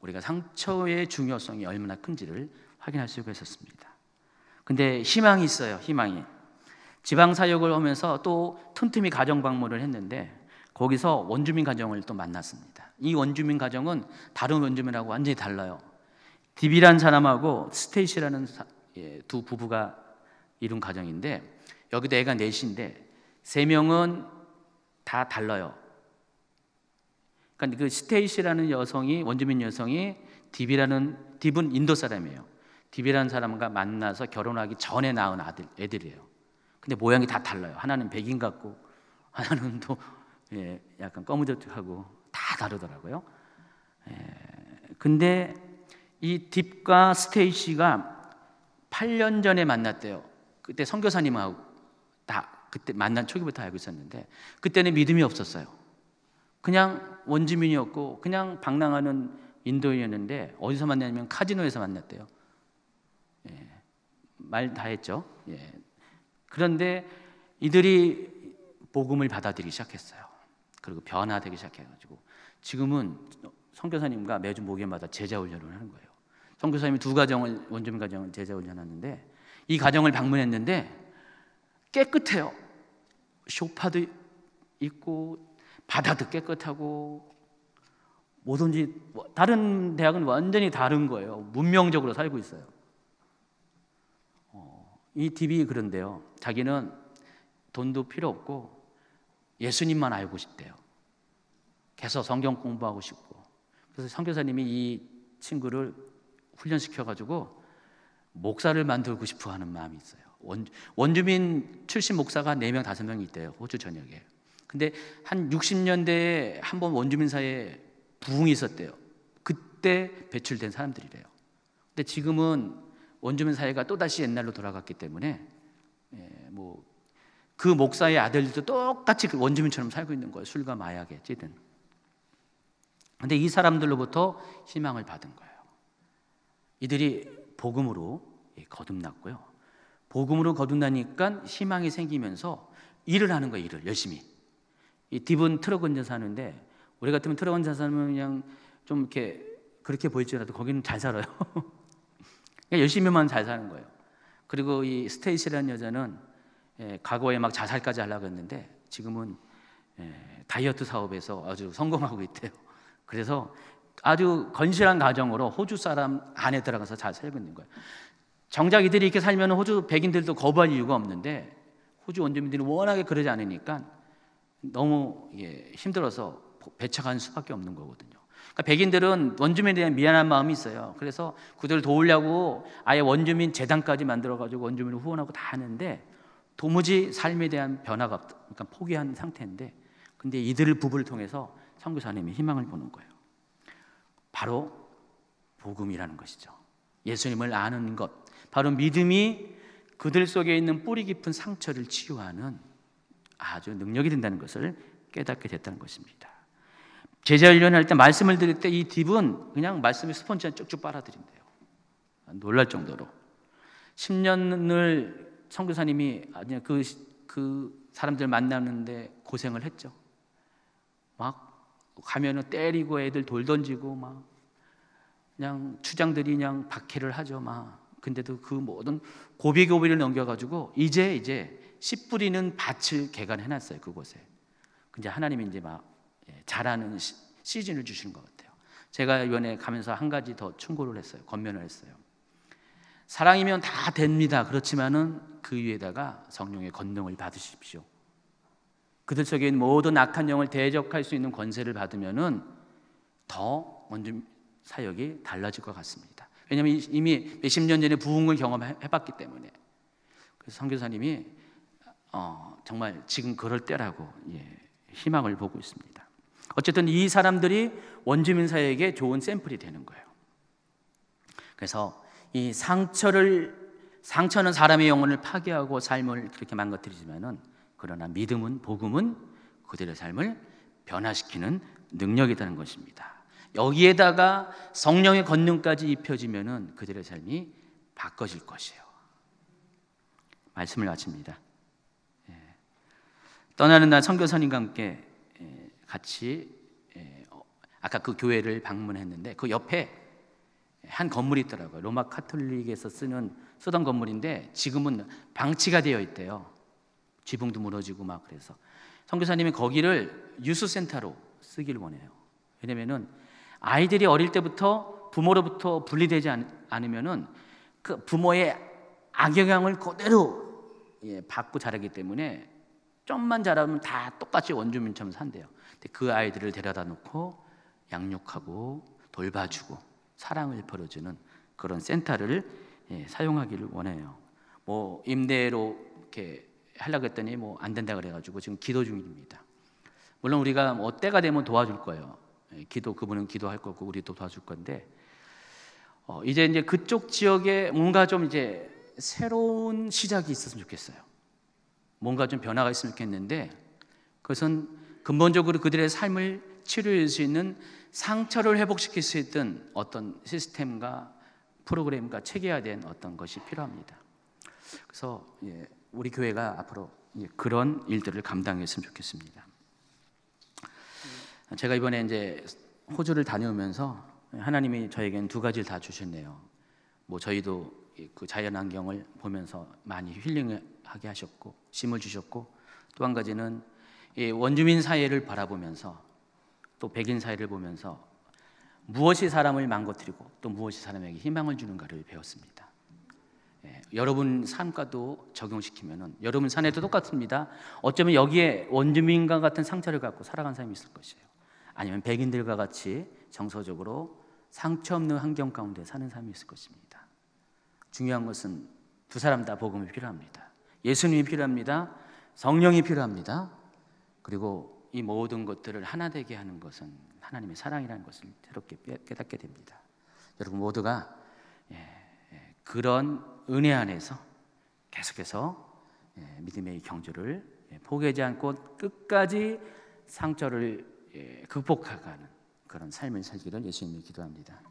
우리가 상처의 중요성이 얼마나 큰지를 확인할 수가 있었습니다. 근데 희망이 있어요. 희망이. 지방사역을 하면서 또 틈틈이 가정 방문을 했는데 거기서 원주민 가정을 또 만났습니다. 이 원주민 가정은 다른 원주민하고 완전히 달라요. 디비라는 사람하고 스테이시라는 두 부부가 이룬 가정인데, 여기도 애가 넷인데 세 명은 다 달라요. 그러니까 그 스테이시라는 여성이, 원주민 여성이 딥은 인도 사람이에요. 딥이라는 사람과 만나서 결혼하기 전에 낳은 애들이에요. 근데 모양이 다 달라요. 하나는 백인 같고 하나는 또 약간 거무적하고 다 다르더라고요. 근데 이 딥과 스테이시가 8년 전에 만났대요. 그때 선교사님하고 다 그때 만난 초기부터 알고 있었는데, 그때는 믿음이 없었어요. 그냥 원주민이었고 그냥 방랑하는 인도인이었는데, 어디서 만났냐면 카지노에서 만났대요. 말 다 했죠. 그런데 이들이 복음을 받아들이기 시작했어요. 그리고 변화되기 시작해가지고 지금은 선교사님과 매주 목요일마다 제자 훈련을 하는 거예요. 선교사님이 두 가정을, 원주민 가정을 제자 훈련하는데, 이 가정을 방문했는데 깨끗해요. 소파도 있고 바다도 깨끗하고 뭐든지, 다른 대학은 완전히 다른 거예요. 문명적으로 살고 있어요. 이 딥이 그런데요, 자기는 돈도 필요 없고 예수님만 알고 싶대요. 계속 성경 공부하고 싶고. 그래서 선교사님이 이 친구를 훈련시켜가지고 목사를 만들고 싶어 하는 마음이 있어요. 원주민 출신 목사가 4명, 5명이 있대요, 호주 전역에. 근데 한 60년대에 한 번 원주민 사회에 부흥이 있었대요. 그때 배출된 사람들이래요. 근데 지금은 원주민 사회가 또다시 옛날로 돌아갔기 때문에 그 목사의 아들들도 똑같이 그 원주민처럼 살고 있는 거예요. 술과 마약에 찌든. 근데 이 사람들로부터 희망을 받은 거예요. 이들이 복음으로 거듭났고요. 복음으로 거듭나니까 희망이 생기면서 일을 하는 거예요. 일을 열심히. 이 딥은 트럭 운전사 하는데, 우리 같으면 트럭 운전사 하면 그냥 좀 이렇게 그렇게 보일지라도 거기는 잘 살아요. 그냥 열심히만 잘 사는 거예요. 그리고 이 스테이시라는 여자는 과거에 막 자살까지 하려고 했는데 지금은 다이어트 사업에서 아주 성공하고 있대요. 그래서 아주 건실한 가정으로 호주 사람 안에 들어가서 잘 살고 있는 거예요. 정작 이들이 이렇게 살면 호주 백인들도 거부할 이유가 없는데, 호주 원주민들이 워낙에 그러지 않으니까 너무 힘들어서 배척하는 수밖에 없는 거거든요. 그러니까 백인들은 원주민에 대한 미안한 마음이 있어요. 그래서 그들을 도우려고 아예 원주민 재단까지 만들어가지고 원주민을 후원하고 다 하는데, 도무지 삶에 대한 변화가 없다. 그러니까 포기한 상태인데, 근데 이들 부부를 통해서 선교사님이 희망을 보는 거예요. 바로 복음이라는 것이죠. 예수님을 아는 것, 바로 믿음이 그들 속에 있는 뿌리 깊은 상처를 치유하는 아주 능력이 된다는 것을 깨닫게 됐다는 것입니다. 제자 훈련할 때, 말씀을 드릴 때 이 딥은 그냥 말씀을 스펀지처럼 쭉쭉 빨아들인대요. 놀랄 정도로. 10년을 선교사님이 그 사람들 만나는데 고생을 했죠. 막 가면은 때리고 애들 돌 던지고 막 그냥 추장들이 그냥 박해를 하죠. 막. 근데도 그 모든 고비고비를 넘겨가지고 이제 씨 뿌리는 밭을 개간해놨어요, 그곳에. 근데 하나님이 이제 막 자라는 시즌을 주시는 것 같아요. 제가 이번에 가면서 한 가지 더 충고를 했어요. 권면을 했어요. 사랑이면 다 됩니다. 그렇지만은 그 위에다가 성령의 권능을 받으십시오. 그들 속에 있는 모든 악한 영을 대적할 수 있는 권세를 받으면은 더 원주민 사역이 달라질 것 같습니다. 왜냐하면 이미 몇십 년 전에 부흥을 경험해봤기 때문에. 그래서 선교사님이 정말 지금 그럴 때라고 희망을 보고 있습니다. 어쨌든 이 사람들이 원주민 사회에게 좋은 샘플이 되는 거예요. 그래서 이 상처는 사람의 영혼을 파괴하고 삶을 그렇게 망가뜨리지만은, 그러나 믿음은, 복음은 그들의 삶을 변화시키는 능력이라는 것입니다. 여기에다가 성령의 권능까지 입혀지면은 그들의 삶이 바꿔질 것이에요. 말씀을 마칩니다. 떠나는 날 선교사님과 함께 같이 아까 그 교회를 방문했는데, 그 옆에 한 건물이 있더라고요. 로마 카톨릭에서 쓰던 건물인데 지금은 방치가 되어 있대요. 지붕도 무너지고 막. 그래서 선교사님이 거기를 유스센터로 쓰기를 원해요. 왜냐면은 아이들이 어릴 때부터 부모로부터 분리되지 않으면은 그 부모의 악영향을 그대로 받고 자라기 때문에 좀만 자라면 다 똑같이 원주민처럼 산대요. 근데 그 아이들을 데려다 놓고 양육하고 돌봐주고 사랑을 벌어주는 그런 센터를 사용하기를 원해요. 뭐 임대로 이렇게 하려고 했더니 뭐 안 된다 그래가지고 지금 기도 중입니다. 물론 우리가 뭐 때가 되면 도와줄 거예요. 그분은 기도할 거고 우리도 도와줄 건데 이제 그쪽 지역에 뭔가 좀 이제 새로운 시작이 있었으면 좋겠어요. 뭔가 좀 변화가 있으면 좋겠는데 그것은 근본적으로 그들의 삶을 치료할 수 있는 상처를 회복시킬 수 있던 어떤 시스템과 프로그램과 체계화된 어떤 것이 필요합니다. 그래서 우리 교회가 앞으로 그런 일들을 감당했으면 좋겠습니다. 제가 이번에 이제 호주를 다녀오면서 하나님이 저에겐 두 가지를 다 주셨네요. 뭐 저희도 그 자연환경을 보면서 많이 힐링하게 하셨고 심을 주셨고, 또 한 가지는 이 원주민 사회를 바라보면서 또 백인 사회를 보면서 무엇이 사람을 망가뜨리고 또 무엇이 사람에게 희망을 주는가를 배웠습니다. 여러분 삶과도 적용시키면은 여러분 삶에도 똑같습니다. 어쩌면 여기에 원주민과 같은 상처를 갖고 살아간 사람이 있을 것이에요. 아니면 백인들과 같이 정서적으로 상처 없는 환경 가운데 사는 사람이 있을 것입니다. 중요한 것은 두 사람 다 복음이 필요합니다. 예수님이 필요합니다. 성령이 필요합니다. 그리고 이 모든 것들을 하나 되게 하는 것은 하나님의 사랑이라는 것을 새롭게 깨닫게 됩니다. 여러분 모두가 그런 은혜 안에서 계속해서 믿음의 경주를 포기하지 않고 끝까지 상처를 극복해가는 그런 삶을 살기를 예수님이 기도합니다.